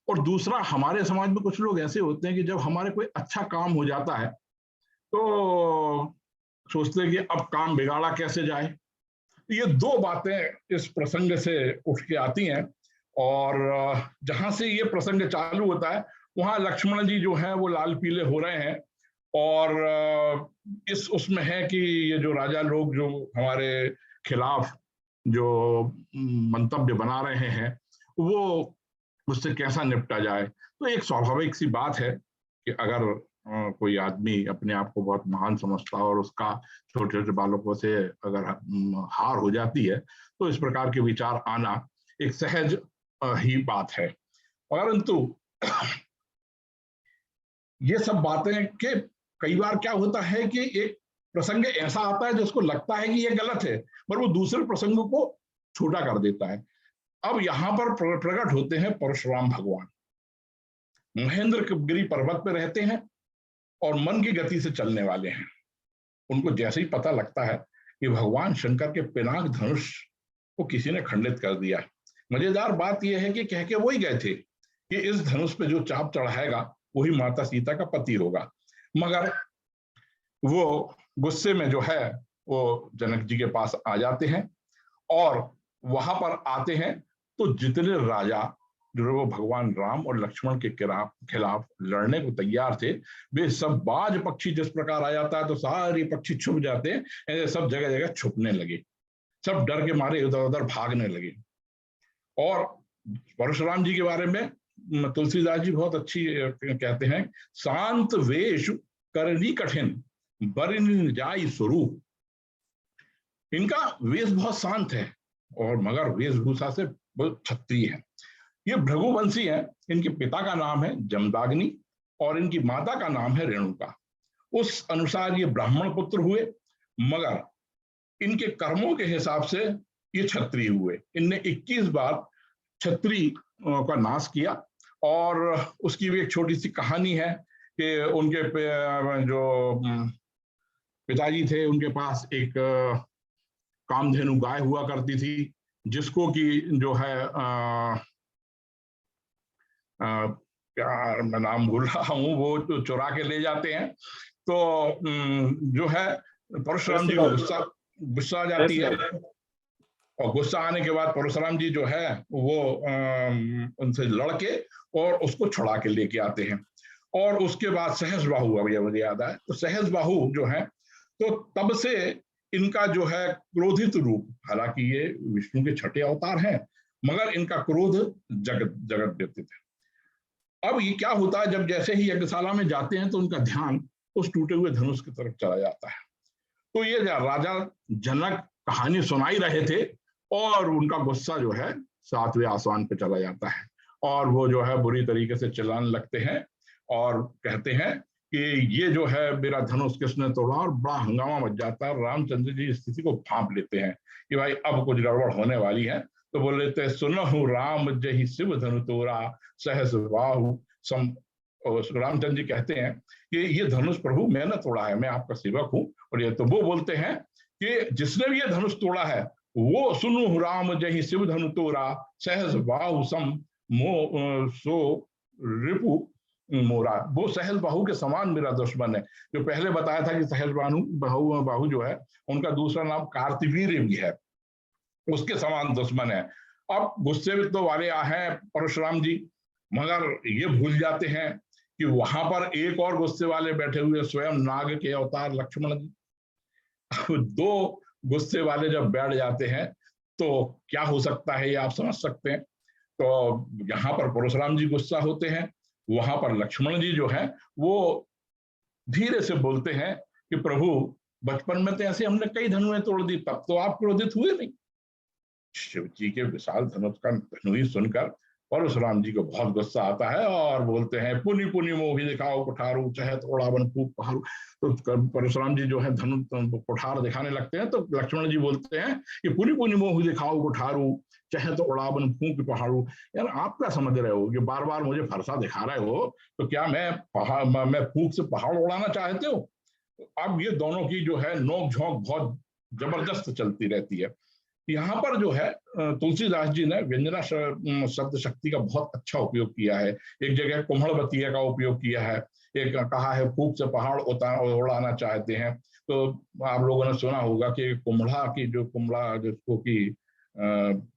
और दूसरा, हमारे समाज में कुछ लोग ऐसे होते हैं कि जब हमारे कोई अच्छा काम हो जाता है तो सोचते हैं कि अब काम बिगाड़ा कैसे जाए। ये दो बातें इस प्रसंग से उठ के आती हैं। और जहां से ये प्रसंग चालू होता है वहां लक्ष्मण जी जो है वो लाल पीले हो रहे हैं। और इस उसमें है कि ये जो राजा लोग जो हमारे खिलाफ जो मंतव्य बना रहे हैं वो उससे कैसा निपटा जाए। तो एक स्वाभाविक सी बात है कि अगर कोई आदमी अपने आप को बहुत महान समझता है और उसका छोटे छोटे बालकों से अगर हार हो जाती है तो इस प्रकार के विचार आना एक सहज ही बात है। परंतु ये सब बातें के कई बार क्या होता है कि एक प्रसंग ऐसा आता है जिसको लगता है कि ये गलत है, पर वो दूसरे प्रसंग को छोटा कर देता है। अब यहां पर प्रकट होते हैं परशुराम भगवान। महेंद्रगिरी पर्वत पर रहते हैं और मन की गति से चलने वाले हैं। उनको जैसे ही पता लगता है कि भगवान शंकर के पिनाक धनुष को किसी ने खंडित कर दिया। मजेदार बात यह है कि कह के वही गए थे कि इस धनुष पे जो चाप चढ़ाएगा वही माता सीता का पति होगा, मगर वो गुस्से में जो है वो जनक जी के पास आ जाते हैं। और वहां पर आते हैं तो जितने राजा जो वो भगवान राम और लक्ष्मण के खिलाफ लड़ने को तैयार थे, वे सब बाज पक्षी जिस प्रकार आ जाता है तो सारे पक्षी छुप जाते हैं, ऐसे सब जगह जगह छुपने लगे, सब डर के मारे इधर उधर भागने लगे। और परशुराम जी के बारे में तुलसीदास जी बहुत अच्छी कहते हैं, शांत वेश करनी कठिन बरिन जाई स्वरूप। इनका वेश बहुत शांत है और मगर वेशभूषा से बहुत क्षत्रिय है। ये भृगुवंशी है। इनके पिता का नाम है जमदाग्नि और इनकी माता का नाम है रेणुका। उस अनुसार ये ब्राह्मण पुत्र हुए, मगर इनके कर्मों के हिसाब से ये क्षत्रिय हुए। इनने 21 बार क्षत्रिय का नाश किया। और उसकी भी एक छोटी सी कहानी है कि उनके जो पिताजी थे, उनके पास एक कामधेनु गाय हुआ करती थी, जिसको कि जो है क्या मैं नाम भूल रहा हूँ, वो तो चुरा के ले जाते हैं। तो जो है परशुराम जी को गुस्सा आ जाती है और गुस्सा आने के बाद परशुराम जी जो है वो उनसे लड़के और उसको छुड़ा के लेके आते हैं। और उसके बाद सहस बाहु, अभी मुझे याद आया, तो सहस बाहु जो है, तो तब से इनका जो है क्रोधित रूप, हालांकि ये विष्णु के छठे अवतार हैं, मगर इनका क्रोध जगत जगत व्यतीत है। अब ये क्या होता है, जब जैसे ही यज्ञशाला में जाते हैं तो उनका ध्यान उस टूटे हुए धनुष की तरफ चला जाता है। तो ये राजा जनक कहानी सुनाई रहे थे और उनका गुस्सा जो है 7वें आसमान पे चला जाता है और वो जो है बुरी तरीके से चिल्लाने लगते हैं और कहते हैं कि ये जो है मेरा धनुष किसने तोड़ा, और बड़ा हंगामा मच जाता है। रामचंद्र जी स्थिति को भांप लेते हैं कि भाई अब कुछ गड़बड़ होने वाली है। तो बोल लेते हैं, सुनहु राम जहि शिव धनु तोरा सहस बाहु सम। रामचंद्र जी कहते हैं कि ये धनुष प्रभु मैंने तोड़ा है, मैं आपका सेवक हूं। और ये तो वो बोलते हैं कि जिसने भी ये धनुष तोड़ा है वो सुनु राम जहि शिव धनु तोरा सहस बाहु सम मो सो रिपु मोरा। वो सहस बाहु के समान मेरा दुश्मन है। जो पहले बताया था कि सहस बाहु जो है उनका दूसरा नाम कार्तिवीर्य भी है, उसके समान दुश्मन है। अब गुस्से तो वाले हैं परशुराम जी, मगर ये भूल जाते हैं कि वहां पर एक और गुस्से वाले बैठे हुए स्वयं नाग के अवतार लक्ष्मण जी। दो गुस्से वाले जब बैठ जाते हैं तो क्या हो सकता है ये आप समझ सकते हैं। तो यहाँ पर परशुराम जी गुस्सा होते हैं, वहां पर लक्ष्मण जी जो है वो धीरे से बोलते हैं कि प्रभु बचपन में तो ऐसे हमने कई धनुएं तोड़ दी, तब तो आप क्रोधित हुए नहीं। शिव जी के विशाल धनुष का धनुष सुनकर परशुराम जी को बहुत गुस्सा आता है और बोलते हैं, पुनि पुनि मोहि दिखाओ कुठारू चहत ओढ़ावन फूक पहाड़ू। तो परशुराम जी जो है धनुष कुठार दिखाने लगते हैं, तो लक्ष्मण जी बोलते हैं कि पुनि पुनि मोहि दिखाओ कुठारू चहत ओढ़ावन फूक पहाड़ू। यार आप क्या समझ रहे हो कि बार बार मुझे फरसा दिखा रहे हो, तो क्या मैं फूक से पहाड़ उड़ाना चाहते हो? अब ये दोनों की जो है नोक झोंक बहुत जबरदस्त चलती रहती है। यहाँ पर जो है तुलसीदास जी ने व्यंजना शब्द शक्ति का बहुत अच्छा उपयोग किया है। एक जगह कुम्हड़बतिया का उपयोग किया है, एक कहा है फूक से पहाड़ उड़ाना चाहते हैं। तो आप लोगों ने सुना होगा कि कुम्हड़ा जिसको कि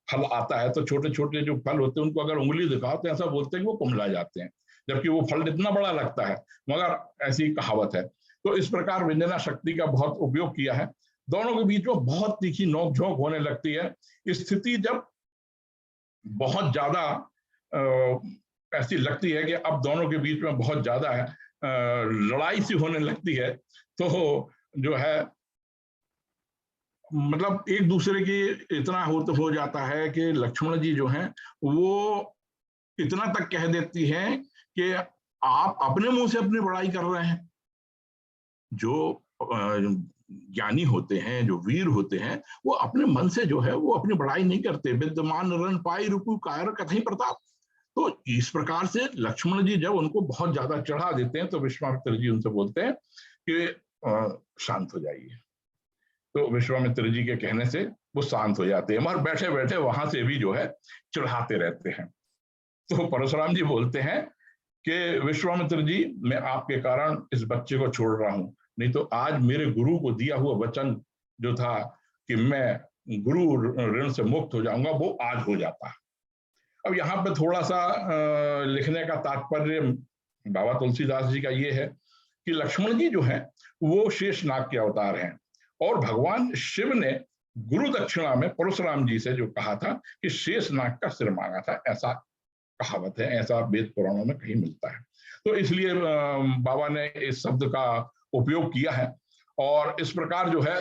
फल आता है, तो छोटे छोटे जो फल होते हैं उनको अगर उंगली दिखाओ तो ऐसा बोलते हैं कि वो कुम्हला जाते हैं, जबकि वो फल इतना बड़ा लगता है, मगर ऐसी कहावत है। तो इस प्रकार व्यंजना शक्ति का बहुत उपयोग किया है। दोनों के बीच में बहुत तीखी नोकझोंक होने लगती है। स्थिति जब बहुत ज्यादा ऐसी लगती है कि अब दोनों के बीच में बहुत ज्यादा लड़ाई सी होने लगती है, तो जो है मतलब एक दूसरे की इतना हो जाता है कि लक्ष्मण जी जो हैं वो इतना तक कह देती हैं कि आप अपने मुंह से अपनी बड़ाई कर रहे हैं। जो ज्ञानी होते हैं, जो वीर होते हैं, वो अपने मन से जो है वो अपनी बड़ाई नहीं करते। विद्यमान रण पाई रुपु कायर कथई प्रताप। तो इस प्रकार से लक्ष्मण जी जब उनको बहुत ज्यादा चढ़ा देते हैं तो विश्वामित्र जी उनसे बोलते हैं कि शांत हो जाइए। तो विश्वामित्र जी के कहने से वो शांत हो जाते हैं, मगर बैठे बैठे वहां से भी जो है चिढ़ाते रहते हैं। तो परशुराम जी बोलते हैं कि विश्वामित्र जी, मैं आपके कारण इस बच्चे को छोड़ रहा हूं, नहीं तो आज मेरे गुरु को दिया हुआ वचन जो था कि मैं गुरु ऋण से मुक्त हो जाऊंगा, वो आज हो जाता। अब यहाँ पे थोड़ा सा लिखने का तात्पर्य बाबा तुलसीदास जी का ये है कि लक्ष्मण जी जो है वो शेषनाग के अवतार हैं और भगवान शिव ने गुरु दक्षिणा में परशुराम जी से जो कहा था कि शेषनाग का सिर मांगा था, ऐसा कहावत है, ऐसा वेद पुराणों में कहीं मिलता है। तो इसलिए बाबा ने इस शब्द का उपयोग किया है। और इस प्रकार जो है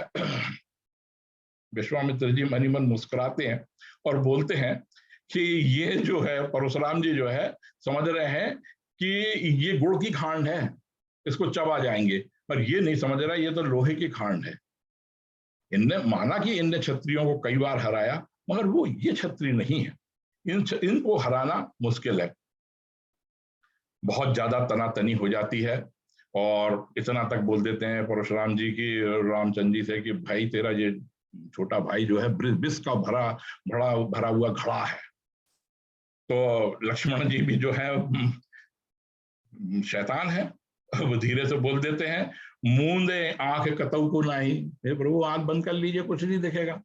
विश्वामित्र जी मनी मन मुस्कुराते हैं और बोलते हैं कि ये जो है परशुराम जी जो है समझ रहे हैं कि ये गुड़ की खांड है, इसको चबा जाएंगे, पर ये नहीं समझ रहा ये तो लोहे की खांड है। इनने माना कि इनने क्षत्रियों को कई बार हराया, मगर वो ये क्षत्रिय नहीं है, इनको हराना मुश्किल है। बहुत ज्यादा तनातनी हो जाती है और इतना तक बोल देते हैं परशुराम जी की रामचंद्र जी से कि भाई तेरा ये छोटा भाई जो है विष का भरा हुआ घड़ा है। तो लक्ष्मण जी भी जो है शैतान है, वो धीरे से बोल देते हैं मूंदे आंख कतऊ को नहीं, हे प्रभु आंख बंद कर लीजिए, कुछ नहीं दिखेगा।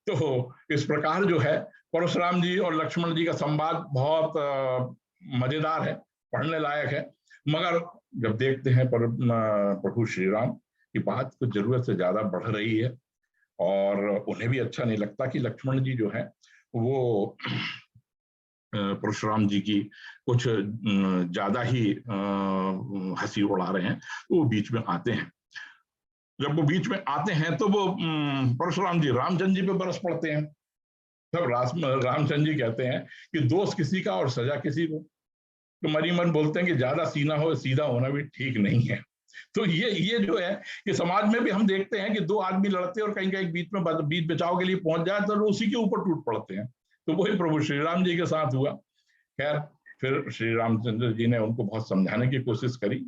तो इस प्रकार जो है परशुराम जी और लक्ष्मण जी का संवाद बहुत मजेदार है, पढ़ने लायक है। मगर जब देखते हैं प्रभु श्री राम की बात कुछ जरूरत से ज्यादा बढ़ रही है और उन्हें भी अच्छा नहीं लगता कि लक्ष्मण जी जो है वो परशुराम जी की कुछ ज्यादा ही हंसी उड़ा रहे हैं, वो बीच में आते हैं। जब वो बीच में आते हैं तो वो परशुराम जी रामचंद्र जी पे बरस पड़ते हैं। तब रामचंद्र जी कहते हैं कि दोष किसी का और सजा किसी को। तो मनी मन बोलते हैं कि ज्यादा सीधा होना भी ठीक नहीं है। तो ये जो है कि समाज में भी हम देखते हैं कि दो आदमी लड़ते हैं और कहीं कहीं बीच बचाव के लिए पहुंच जाए तो उसी के ऊपर टूट पड़ते हैं। तो वही प्रभु श्री राम जी के साथ हुआ। खैर फिर श्री रामचंद्र जी ने उनको बहुत समझाने की कोशिश करी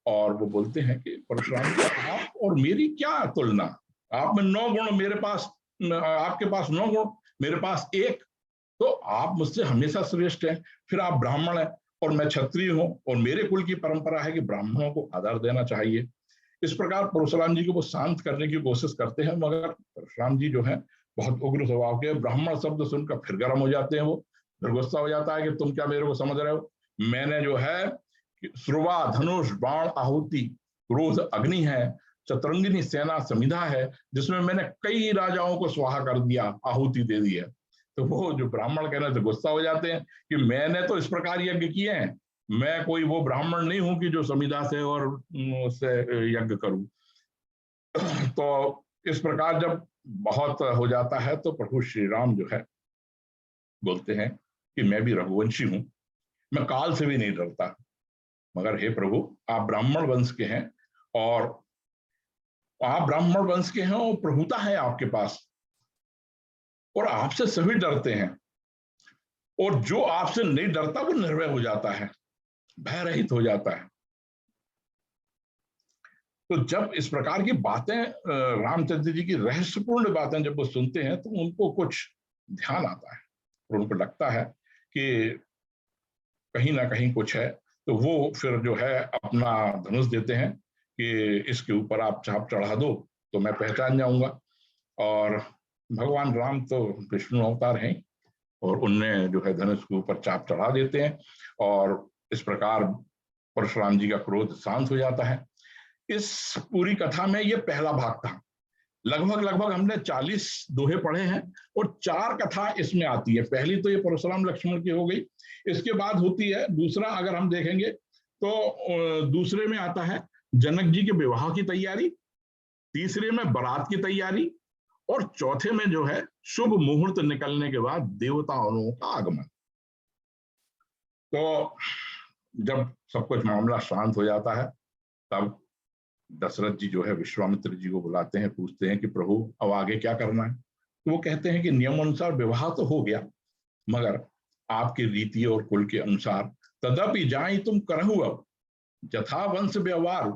और वो बोलते हैं कि परशुराम जी आप और मेरी क्या तुलना, आप में 9 गुण, मेरे पास आपके पास 9 गुण, मेरे पास 1, तो आप मुझसे हमेशा श्रेष्ठ हैं। फिर आप ब्राह्मण हैं और मैं क्षत्रिय हूं और मेरे कुल की परंपरा है कि ब्राह्मणों को आदर देना चाहिए। इस प्रकार परशुराम जी को वो शांत करने की कोशिश करते हैं, मगर परशुराम जी जो है बहुत उग्र स्वभाव के। ब्राह्मण शब्द सुनकर फिर गर्म हो जाते हैं, वो फिर गुस्सा हो जाता है कि तुम क्या मेरे को समझ रहे हो, मैंने जो है श्रुवा धनुष बाण आहुति क्रोध अग्नि है, चतुरंगिनी सेना समिधा है, जिसमें मैंने कई राजाओं को स्वाहा कर दिया, आहुति दे दी है। तो वो जो ब्राह्मण कहने से गुस्सा हो जाते हैं कि मैंने तो इस प्रकार यज्ञ किए हैं, मैं कोई वो ब्राह्मण नहीं हूं कि जो समिधा से और उससे यज्ञ करूं। तो इस प्रकार जब बहुत हो जाता है तो प्रभु श्री राम जो है बोलते हैं कि मैं भी रघुवंशी हूं, मैं काल से भी नहीं डरता, मगर हे प्रभु आप ब्राह्मण वंश के हैं और आप ब्राह्मण वंश के हैं और प्रभुता है आपके पास और आपसे सभी डरते हैं, और जो आपसे नहीं डरता वो निर्भय हो जाता है, भय रहित हो जाता है। तो जब इस प्रकार की बातें रामचंद्र जी की रहस्यपूर्ण बातें जब वो सुनते हैं तो उनको कुछ ध्यान आता है और उनको लगता है कि कहीं ना कहीं कुछ है। तो वो फिर जो है अपना धनुष देते हैं कि इसके ऊपर आप चाप चढ़ा दो तो मैं पहचान जाऊंगा। और भगवान राम तो विष्णु अवतार हैं और उनने जो है धनुष के ऊपर चाप चढ़ा देते हैं और इस प्रकार परशुराम जी का क्रोध शांत हो जाता है। इस पूरी कथा में ये पहला भाग था। लगभग हमने 40 दोहे पढ़े हैं और 4 कथा इसमें आती है। पहली तो ये परशुराम लक्ष्मण की हो गई, इसके बाद होती है दूसरा, अगर हम देखेंगे तो दूसरे में आता है जनक जी के विवाह की तैयारी, तीसरे में बारात की तैयारी और चौथे में जो है शुभ मुहूर्त निकलने के बाद देवताओं का आगमन। तो जब सब कुछ मामला शांत हो जाता है तब दशरथ जी जो है विश्वामित्र जी को बुलाते हैं, पूछते हैं कि प्रभु अब आगे क्या करना है। तो वो कहते हैं कि नियम अनुसार विवाह तो हो गया, मगर आपकी रीति और कुल के अनुसार तदपि जाई तुम करहु अब यथा वंश व्यवहार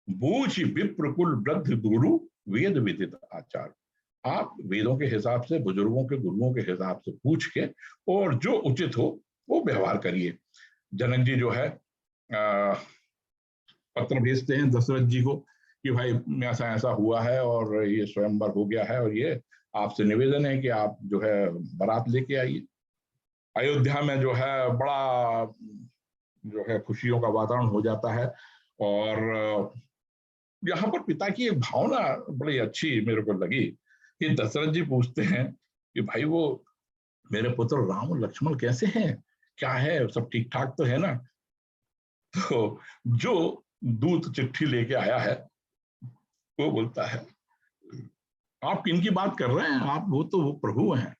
बूझ विप्र कुल वृद्ध गुरु वेद विदित आचार। आप वेदों के हिसाब से, बुजुर्गों के गुरुओं के हिसाब से पूछ के और जो उचित हो वो व्यवहार करिए। जनक जी जो है पत्र भेजते हैं दशरथ जी को कि भाई ऐसा ऐसा हुआ है और ये स्वयंवर हो गया है और ये आपसे निवेदन है कि आप जो है बारात लेके आइए। अयोध्या में जो है बड़ा जो है खुशियों का वातावरण हो जाता है और यहाँ पर पिता की एक भावना बड़ी अच्छी मेरे को लगी कि दशरथ जी पूछते हैं कि भाई वो मेरे पुत्र राम और लक्ष्मण कैसे हैं, क्या है, सब ठीक ठाक तो है ना। तो जो दूत चिट्ठी लेके आया है वो बोलता है आप किनकी बात कर रहे हैं, आप वो तो वो प्रभु हैं,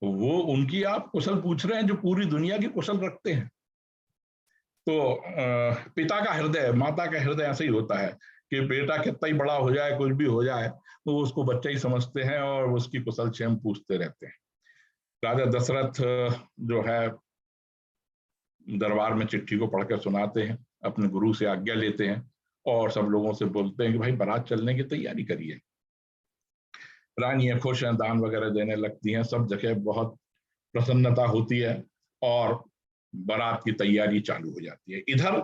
वो उनकी आप कुशल पूछ रहे हैं जो पूरी दुनिया की कुशल रखते हैं। तो पिता का हृदय, माता का हृदय ऐसे ही होता है कि बेटा कितना ही बड़ा हो जाए, कुछ भी हो जाए, तो उसको बच्चा ही समझते हैं और उसकी कुशल क्षेम पूछते रहते हैं। राजा दशरथ जो है दरबार में चिट्ठी को पढ़कर सुनाते हैं, अपने गुरु से आज्ञा लेते हैं और सब लोगों से बोलते हैं कि भाई बारात चलने की तैयारी करिए। रानियां खुश हैं, दान वगैरह देने लगती हैं, सब जगह बहुत प्रसन्नता होती है और बारात की तैयारी चालू हो जाती है। इधर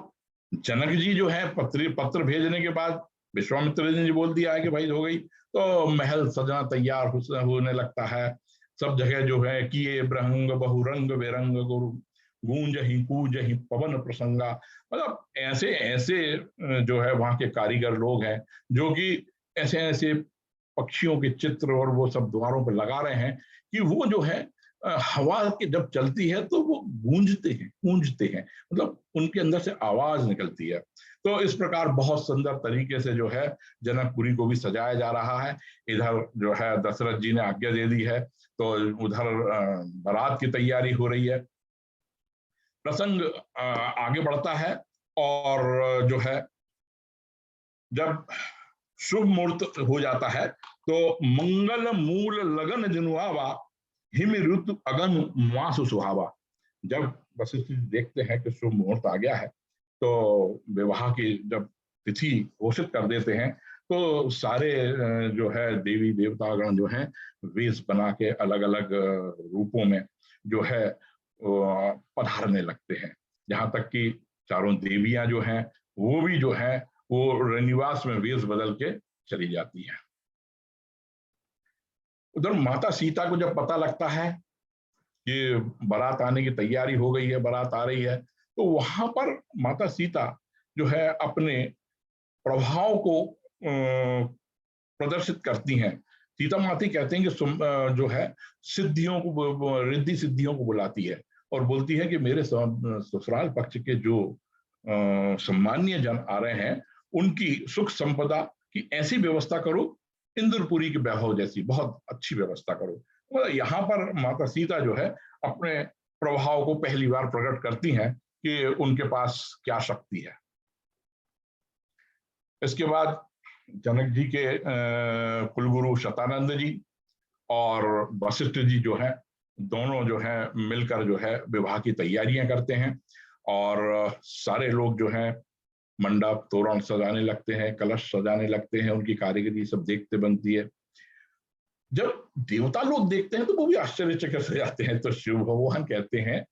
जनक जी जो है पत्र भेजने के बाद विश्वामित्र जी बोल दिया है कि भाई हो गई, तो महल सजना तैयार होने लगता है। सब जगह जो है किए ब्रहंग बहुरंग बेरंग गुरु गूंज ही कूज ही पवन प्रसंगा, मतलब ऐसे ऐसे जो है वहां के कारीगर लोग हैं जो कि ऐसे ऐसे पक्षियों के चित्र और वो सब द्वारों पर लगा रहे हैं कि वो जो है हवा के जब चलती है तो वो गूंजते हैं, मतलब उनके अंदर से आवाज निकलती है। तो इस प्रकार बहुत सुंदर तरीके से जो है जनकपुरी को भी सजाया जा रहा है। इधर जो है दशरथ जी ने आज्ञा दे दी है, तो उधर बारात की तैयारी हो रही है। प्रसंग आगे बढ़ता है और जो है जब शुभ मुहूर्त हो जाता है तो मंगल मूल लगन जनुआवा हिम ऋतु अगन मास सुहावा। जब वशिष्ठ जी देखते हैं कि शुभ मुहूर्त आ गया है तो विवाह की जब तिथि घोषित कर देते हैं, तो सारे जो है देवी देवतागण जो हैं वेश बना के अलग अलग रूपों में जो है पधारने लगते हैं। जहां तक कि चारों देवियां जो हैं वो भी जो है वो रनिवास में वेश बदल के चली जाती है। उधर माता सीता को जब पता लगता है कि बारात आने की तैयारी हो गई है, बारात आ रही है, तो वहां पर माता सीता जो है अपने प्रभाव को प्रदर्शित करती हैं। सीता माती कहते हैं कि जो है सिद्धियों को, रिद्धि सिद्धियों को बुलाती है और बोलती है कि मेरे ससुराल पक्ष के जो सम्मानीय जन आ रहे हैं उनकी सुख संपदा की ऐसी व्यवस्था करो, इंद्रपुरी के वैभव जैसी बहुत अच्छी व्यवस्था करो। मतलब यहाँ पर माता सीता जो है अपने प्रभाव को पहली बार प्रकट करती हैं कि उनके पास क्या शक्ति है। इसके बाद जनक जी के कुलगुरु शतानंद जी और वशिष्ठ जी जो है दोनों जो है मिलकर जो है विवाह की तैयारियां करते हैं और सारे लोग जो है मंडप तोरण सजाने लगते हैं, कलश सजाने लगते हैं, उनकी कारीगरी सब देखते बनती है। जब देवता लोग देखते हैं तो वो भी आश्चर्यचकित हो जाते हैं। तो शिव भगवान कहते हैं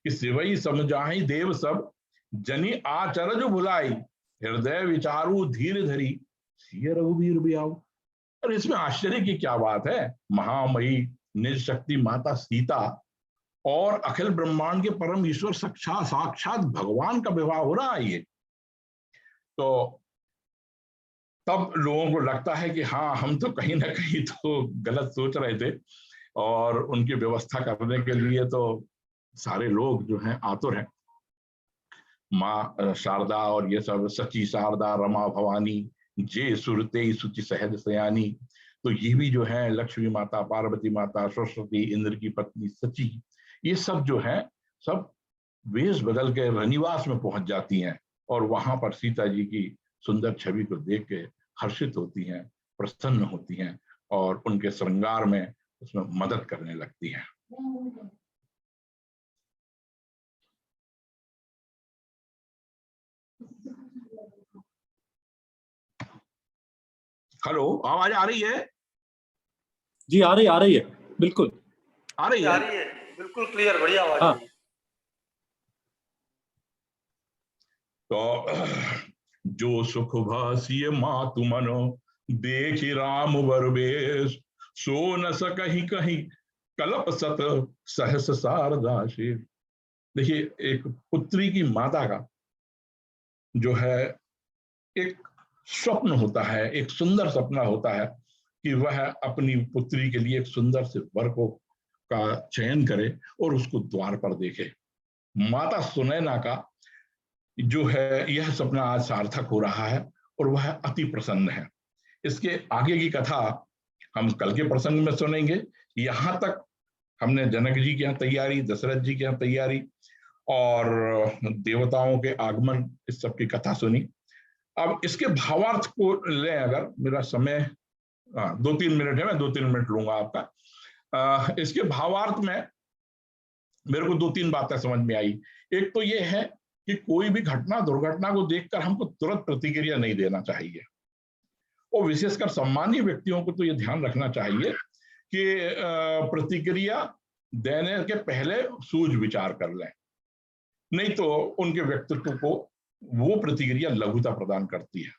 कि शिवई समझाई देव सब जनी आचरज भुलाई हृदय विचारू धीर धरी सिय रघुवीर बियाऊ। और इसमें आश्चर्य की क्या बात है, महामयी निज शक्ति माता सीता और अखिल ब्रह्मांड के परम ईश्वर साक्षात भगवान का विवाह हो रहा है ये। तो तब लोगों को लगता है कि हाँ हम तो कहीं ना कहीं तो गलत सोच रहे थे और उनकी व्यवस्था करने के लिए तो सारे लोग जो हैं आतुर हैं। माँ शारदा और ये सब सची शारदा रमा भवानी जे सुरते सुचि सहज सयानी, तो ये भी जो है लक्ष्मी माता पार्वती माता सरस्वती इंद्र की पत्नी सची, ये सब जो है सब वेश बदल के रनिवास में पहुंच जाती हैं और वहां पर सीता जी की सुंदर छवि को देख के हर्षित होती हैं, प्रसन्न होती हैं और उनके श्रृंगार में उसमें मदद करने लगती हैं। हेलो, आवाज आ रही है? जी आ रही है, बिल्कुल आ रही है, बिल्कुल क्लियर, बढ़िया आवाज। हाँ। तो जो सुख भासिय मातु मनो देखी राम वरवेश सो न सकहि कहीं कल्प सत सहस शारदाशी। देखिए, एक पुत्री की माता का जो है एक स्वप्न होता है, एक सुंदर सपना होता है कि वह अपनी पुत्री के लिए एक सुंदर से वर को का चयन करे और उसको द्वार पर देखे। माता सुनैना का जो है यह सपना आज सार्थक हो रहा है और वह अति प्रसन्न है। इसके आगे की कथा हम कल के प्रसंग में सुनेंगे। यहां तक हमने जनक जी के यहाँ तैयारी, दशरथ जी के यहाँ तैयारी और देवताओं के आगमन, इस सब की कथा सुनी। अब इसके भावार्थ को लें, अगर मेरा समय 2-3 मिनट है, मैं 2-3 मिनट लूंगा आपका। इसके भावार्थ में मेरे को 2-3 बातें समझ में आई। एक तो ये है कि कोई भी घटना, दुर्घटना को देखकर हमको तुरंत प्रतिक्रिया नहीं देना चाहिए, और विशेषकर सम्मानीय व्यक्तियों को तो ये ध्यान रखना चाहिए कि प्रतिक्रिया देने के पहले सूझ विचार कर लें, नहीं तो उनके व्यक्तित्व को वो प्रतिक्रिया लघुता प्रदान करती है।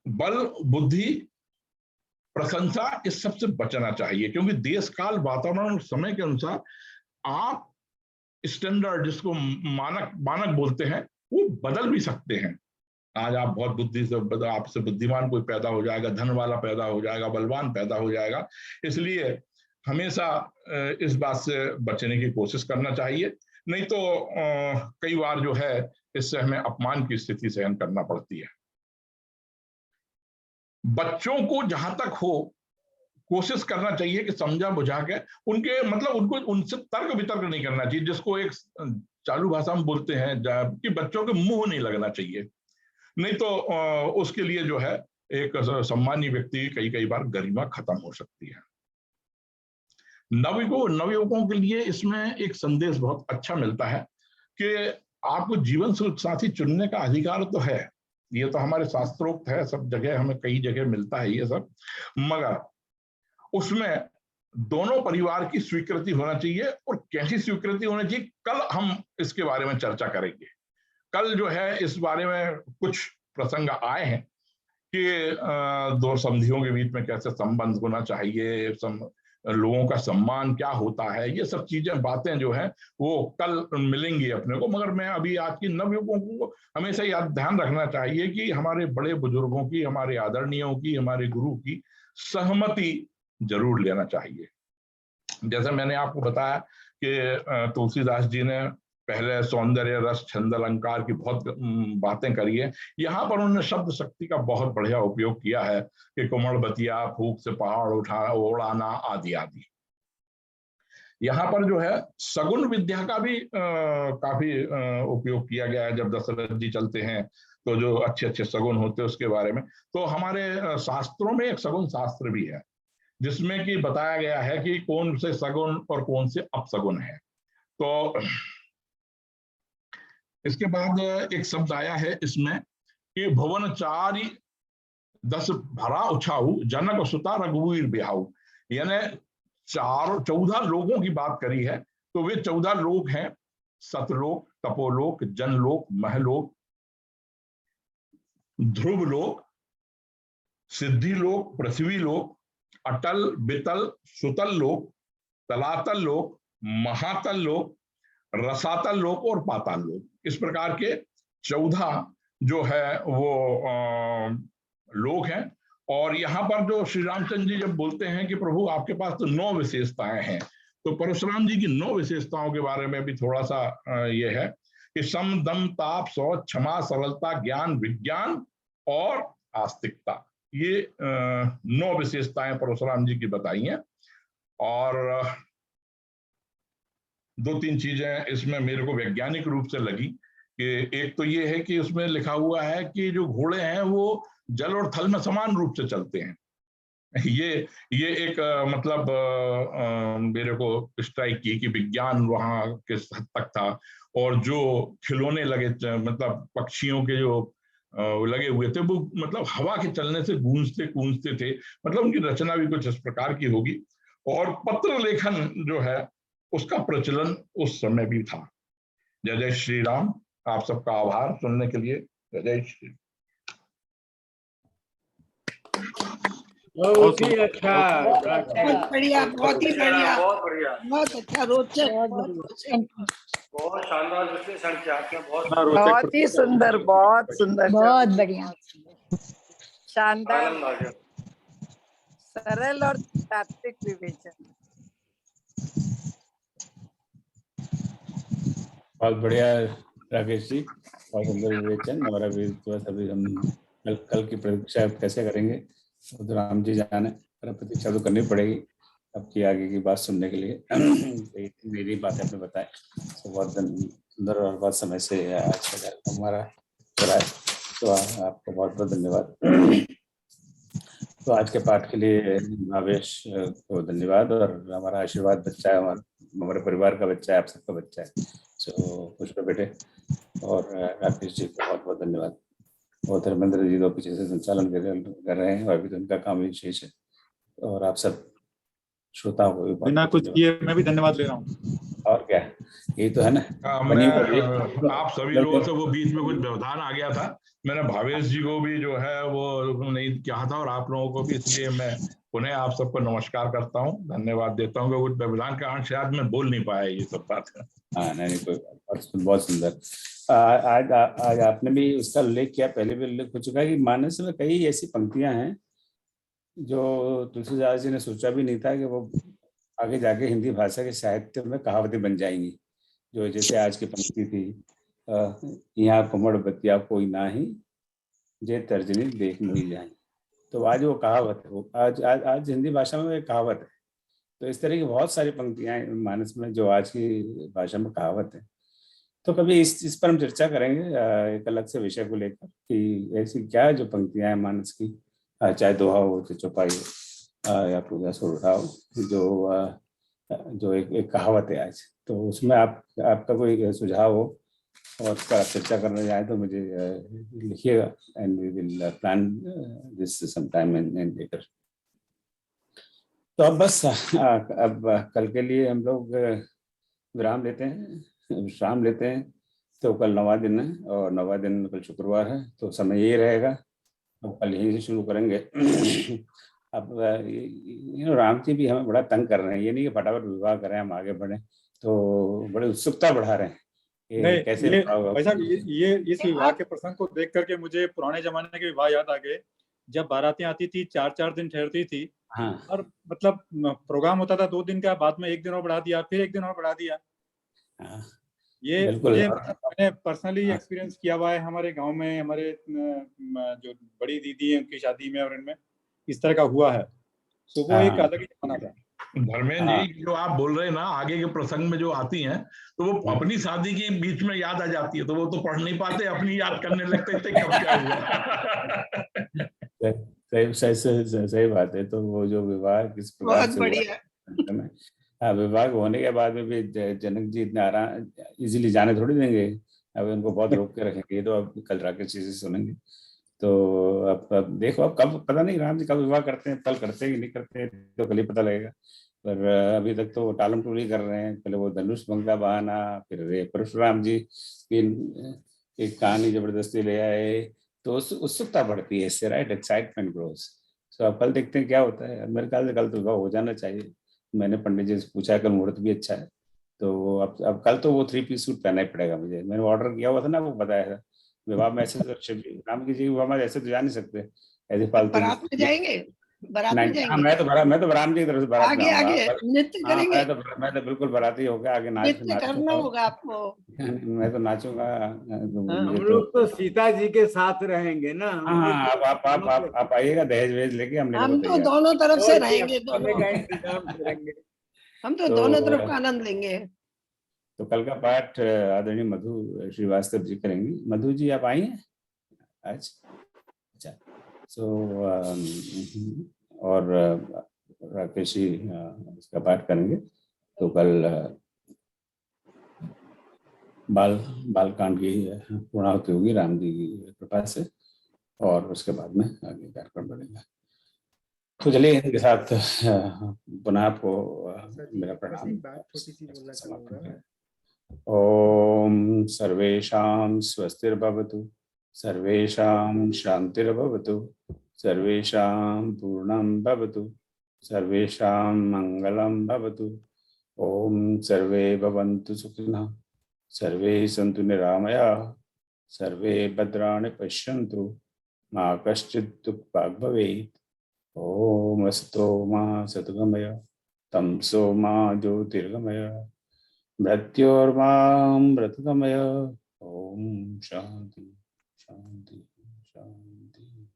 बल, बुद्धि, प्रशंसा, इस सबसे बचना चाहिए, क्योंकि देश काल, वातावरण और समय के अनुसार आप स्टैंडर्ड, जिसको मानक बोलते हैं, वो बदल भी सकते हैं। आज आप बहुत बुद्धि से, आपसे बुद्धिमान कोई पैदा हो जाएगा, धन वाला पैदा हो जाएगा, बलवान पैदा हो जाएगा। इसलिए हमेशा इस बात से बचने की कोशिश करना चाहिए, नहीं तो कई बार जो है इससे हमें अपमान की स्थिति सहन करना पड़ती है। बच्चों को जहां तक हो कोशिश करना चाहिए कि समझा बुझा के उनके, मतलब उनको, उनसे तर्क वितर्क नहीं करना चाहिए, जिसको एक चालू भाषा में बोलते हैं कि बच्चों के मुंह नहीं लगना चाहिए, नहीं तो उसके लिए जो है एक सम्मानीय व्यक्ति की कई बार गरिमा खत्म हो सकती है। नवयुवकों के लिए इसमें एक संदेश बहुत अच्छा मिलता है कि आपको जीवन साथी चुनने का अधिकार तो है, ये तो हमारे शास्त्रोक्त है, सब जगह हमें कई जगह मिलता है ये सब, मगर उसमें दोनों परिवार की स्वीकृति होना चाहिए। और कैसी स्वीकृति होनी चाहिए, कल हम इसके बारे में चर्चा करेंगे। कल जो है इस बारे में कुछ प्रसंग आए हैं कि दो संधियों के बीच में कैसे संबंध होना चाहिए, लोगों का सम्मान क्या होता है, ये सब चीजें, बातें जो है वो कल मिलेंगी अपने को। मगर मैं अभी आज की नवयुवकों को हमेशा याद ध्यान रखना चाहिए कि हमारे बड़े बुजुर्गों की, हमारे आदरणीयों की, हमारे गुरु की सहमति जरूर लेना चाहिए। जैसे मैंने आपको बताया कि तुलसीदास जी ने पहले सौंदर्य, रस, छंद, अलंकार की बहुत बातें करी है। यहाँ पर उन्होंने शब्द शक्ति का बहुत बढ़िया उपयोग किया है कि कोमल बतिया, फूक से पहाड़ उड़ाना आदि आदि। यहाँ पर जो है सगुन विद्या का भी काफी उपयोग किया गया है। जब दशरथ जी चलते हैं तो जो अच्छे अच्छे सगुन होते हैं उसके बारे में, तो हमारे शास्त्रों में एक सगुन शास्त्र भी है जिसमें कि बताया गया है कि कौन से सगुन और कौन से अपसगुन है। तो इसके बाद एक शब्द आया है इसमें कि भुवनचारी 10 भरा उछाऊ, जनक सुता रघुवीर बिहाऊ, यानी 14 लोगों की बात करी है। तो वे 14 लोग हैं, सतलोक, तपोलोक, जनलोक, महलोक, ध्रुवलोक, सिद्धिलोक, पृथ्वीलोक, अटल, बितल, सुतल लोक, तलातल लोक, महातल लोक, रसातल लोक और पाताल लोक। इस प्रकार के 14 जो है वो लोक हैं। और यहाँ पर जो श्री रामचंद्र जी जब बोलते हैं कि प्रभु आपके पास तो 9 विशेषताएं हैं, तो परशुराम जी की 9 विशेषताओं के बारे में भी थोड़ा सा ये है कि सम, दम, ताप, शौच, क्षमा, सरलता, ज्ञान, विज्ञान और आस्तिकता, ये 9 विशेषताएं परशुराम जी की बताई हैं। और 2-3 चीजें इसमें मेरे को वैज्ञानिक रूप से लगी कि एक तो ये है कि उसमें लिखा हुआ है कि जो घोड़े हैं वो जल और थल में समान रूप से चलते हैं। ये एक मतलब मेरे को स्ट्राइक की कि विज्ञान वहां किस हद तक था। और जो खिलौने लगे, मतलब पक्षियों के जो लगे हुए थे, वो मतलब हवा के चलने से गूंजते कूंजते थे, मतलब उनकी रचना भी कुछ इस प्रकार की होगी। और पत्र लेखन जो है उसका प्रचलन उस समय भी था। जय जय श्री राम। आप सबका आभार सुनने के लिए। जय जय श्री राम। बहुत ही अच्छा, बहुत बढ़िया, बहुत ही बढ़िया, बहुत बढ़िया, बहुत अच्छा, रोचक, बहुत शानदार विश्लेषण किया आपने। बहुत ही सुंदर, बहुत सुंदर, बहुत बढ़िया, शानदार, आनंद आ गया। सरल और तात्विक विवेचन। बहुत बढ़िया राकेश जी, बहुत सुंदर विवेचन। और अभी तो अभी हम कल की प्रतीक्षा कैसे करेंगे वो तो राम जी जाने, पर प्रतीक्षा तो करनी पड़ेगी आपकी आगे की बात सुनने के लिए। मेरी बातें आपने बताई तो बहुत सुंदर और बहुत समय से आज का कार्यक्रम हमारा हो रहा है, तो आपको बहुत बहुत धन्यवाद। तो आज के पाठ के लिए भावेश को धन्यवाद, और हमारा आशीर्वाद बच्चा है, हमारे परिवार का बच्चा है, आप सबका बच्चा है, सो खुश रहो बेटे। और राकेश जी को बहुत बहुत धन्यवाद, और धर्मेंद्र जी तो पीछे से संचालन कर रहे हैं, और अभी तो उनका काम ही शेष है। और आप सब श्रोताओं को भी बिना कुछ किए मैं भी धन्यवाद ले रहा हूँ। और क्या, यही तो है ना। मैं आप सभी लोगों से वो बीच में कुछ व्यवधान आ गया था, मैंने भावेश जी को भी जो है वो नहीं कहा था, और आप लोगों को भी, इसलिए मैं पुनः आप सबको नमस्कार करता हूँ, धन्यवाद देता हूँ कि कुछ व्यवधान के कारण शायद मैं बोल नहीं पाया ये सब बात। हाँ नहीं कोई बात, बहुत सुंदर। आज आपने भी उसका उल्लेख किया, पहले भी उल्लेख हो चुका है कि मानस में कई ऐसी पंक्तियां हैं जो तुलसीदास जी ने सोचा भी नहीं था कि वो आगे जाके हिंदी भाषा के साहित्य में कहावतें बन जाएंगी। जो जैसे आज की पंक्ति थी, यहाँ कुमड़ बतिया कोई ना ही, जे तर्जनी देख नहीं जाए। तो आज वो कहावत है, वो आज हिंदी भाषा में एक कहावत है। तो इस तरह की बहुत सारी पंक्तियां हैं मानस में जो आज की भाषा में कहावत है। तो कभी इस पर हम चर्चा करेंगे एक अलग से विषय को लेकर कि ऐसी क्या जो पंक्तियां हैं मानस की, चाहे दोहा हो, चाहे चौपाई हो, या पूजा सोरठा हो, जो एक कहावत है आज। तो उसमें आपका कोई सुझाव हो और उस पर आप चर्चा करने जाए तो मुझे लिखिएगा, and we will plan this some time and later. तो अब बस अब कल के लिए हम लोग विराम लेते हैं, विश्राम लेते हैं। तो कल 9वां दिन है, और 9वां दिन कल शुक्रवार है, तो समय यही रहेगा। अब कल यहीं से शुरू करेंगे। अब राम जी भी हमें बड़ा तंग कर रहे हैं, ये नहीं कि फटाफट विवाह करें हम आगे बढ़े, तो बड़े उत्सुकता बढ़ा रहे हैं। नहीं, कैसे ये भाई साहब, ये इस विवाह के प्रसंग को देख करके मुझे पुराने जमाने के विवाह याद आ गए, जब बारातें आती थी 4-4 दिन ठहरती थी। हाँ, और मतलब प्रोग्राम होता था 2 दिन का, बाद में 1 दिन और बढ़ा दिया, फिर 1 दिन और बढ़ा दिया। हाँ, ये बिल्कुल। मुझे मतलब मैंने पर्सनली हाँ, एक्सपीरियंस किया हुआ है हमारे गांव में, हमारे जो बड़ी दीदी है उनकी शादी में, और इनमें इस तरह का हुआ है। सो वो एक अलग ही जमाना था। धर्मेंद्र जी, जो आप बोल रहे हैं ना आगे के प्रसंग में जो आती हैं, तो वो अपनी शादी के बीच में याद आ जाती है, तो वो तो पढ़ नहीं पाते, अपनी याद करने लगते थे कब क्या हुआ। सही बात है। तो वो जो विवाह किस प्रकार बहुत से हुआ बढ़िया। विवाह होने के बाद में भी जनक जी इतना आराम इजीली जाने थोड़ी देंगे, अब उनको बहुत रोक के रखेंगे। ये तो अब कल राकेश जी से सुनेंगे। तो अब देखो, अब कब पता नहीं राम जी कब विवाह करते हैं, कल करते हैं कि नहीं करते हैं तो कल ही पता लगेगा। पर अभी तक तो टालम टोली कर रहे हैं। पहले वो धनुष भंगा बहाना, फिर परशुराम जी की एक कहानी जबरदस्ती ले आए, तो उत्सुकता बढ़ती है इससे, राइट, एक्साइटमेंट ग्रोस। तो अब कल देखते हैं क्या होता है। मेरे ख्याल से कल तो विवाह हो जाना चाहिए। मैंने पंडित जी से पूछा, कल मुहूर्त भी अच्छा है। तो अब कल तो वो 3 पीस सूट पहनना ही पड़ेगा मुझे। मैंने ऑर्डर किया हुआ था ना, वो बताया था। विवाह में ऐसे राम की जी विवाह में ऐसे तो जा नहीं सकते, ऐसे फालतू बारात में जाएंगे, बारात में नहीं। हाँ, जाएंगे, मैं तो राम जी की तरफ से बारात में आगे आऊंगा। आगे नृत्य हाँ, करेंगे, मैं तो बिल्कुल बाराती होकर आगे नृत्य करना नाचूंगा। होगा आपको। मैं तो नाचूंगा, तो हम मुझे तो लोग तो सीता जी के साथ रहेंगे ना, हम हाँ लोग हाँ, आप आइएगा, दहेज वहेज लेके हम लेने हम को तो तैयार। दोनों तरफ से और रहेंगे, खाने दोनों, का इंतजाम करेंगे। हम तो तो दोनों तरफ का आनंद लेंगे। तो कल का पाठ आदरणीय मधु श्रीवास्तव जी करेंगी। मधु जी आप आई हैं आज? अच्छा, और राकेश जी इसका पाठ करेंगे। तो कल बालकांड की पूर्णाहुति होगी राम जी की कृपा से, और उसके बाद में आगे कार्यक्रम बढ़ेगा। तो चलिए इनके साथ पुनः आपको मेरा प्रणाम। ओम सर्वेषां स्वस्तिर्भवतु, सर्वेषां शांतिर्भवतु, सर्वेषां पूर्णं भवतु, सर्वेषां मंगलं भवतु। ओम सर्वे भवन्तु सुखिनः, सर्वे सन्तु निरामयाः, सर्वे भद्राणि पश्यन्तु, मा कश्चित् दुःखभाग् भवेत्। ओम अस्तो मा सद्गमय, तमसो मा ज्योतिर्गमय, मृत्योर्मां मृतगमय। ओम शांति शांति। शांति।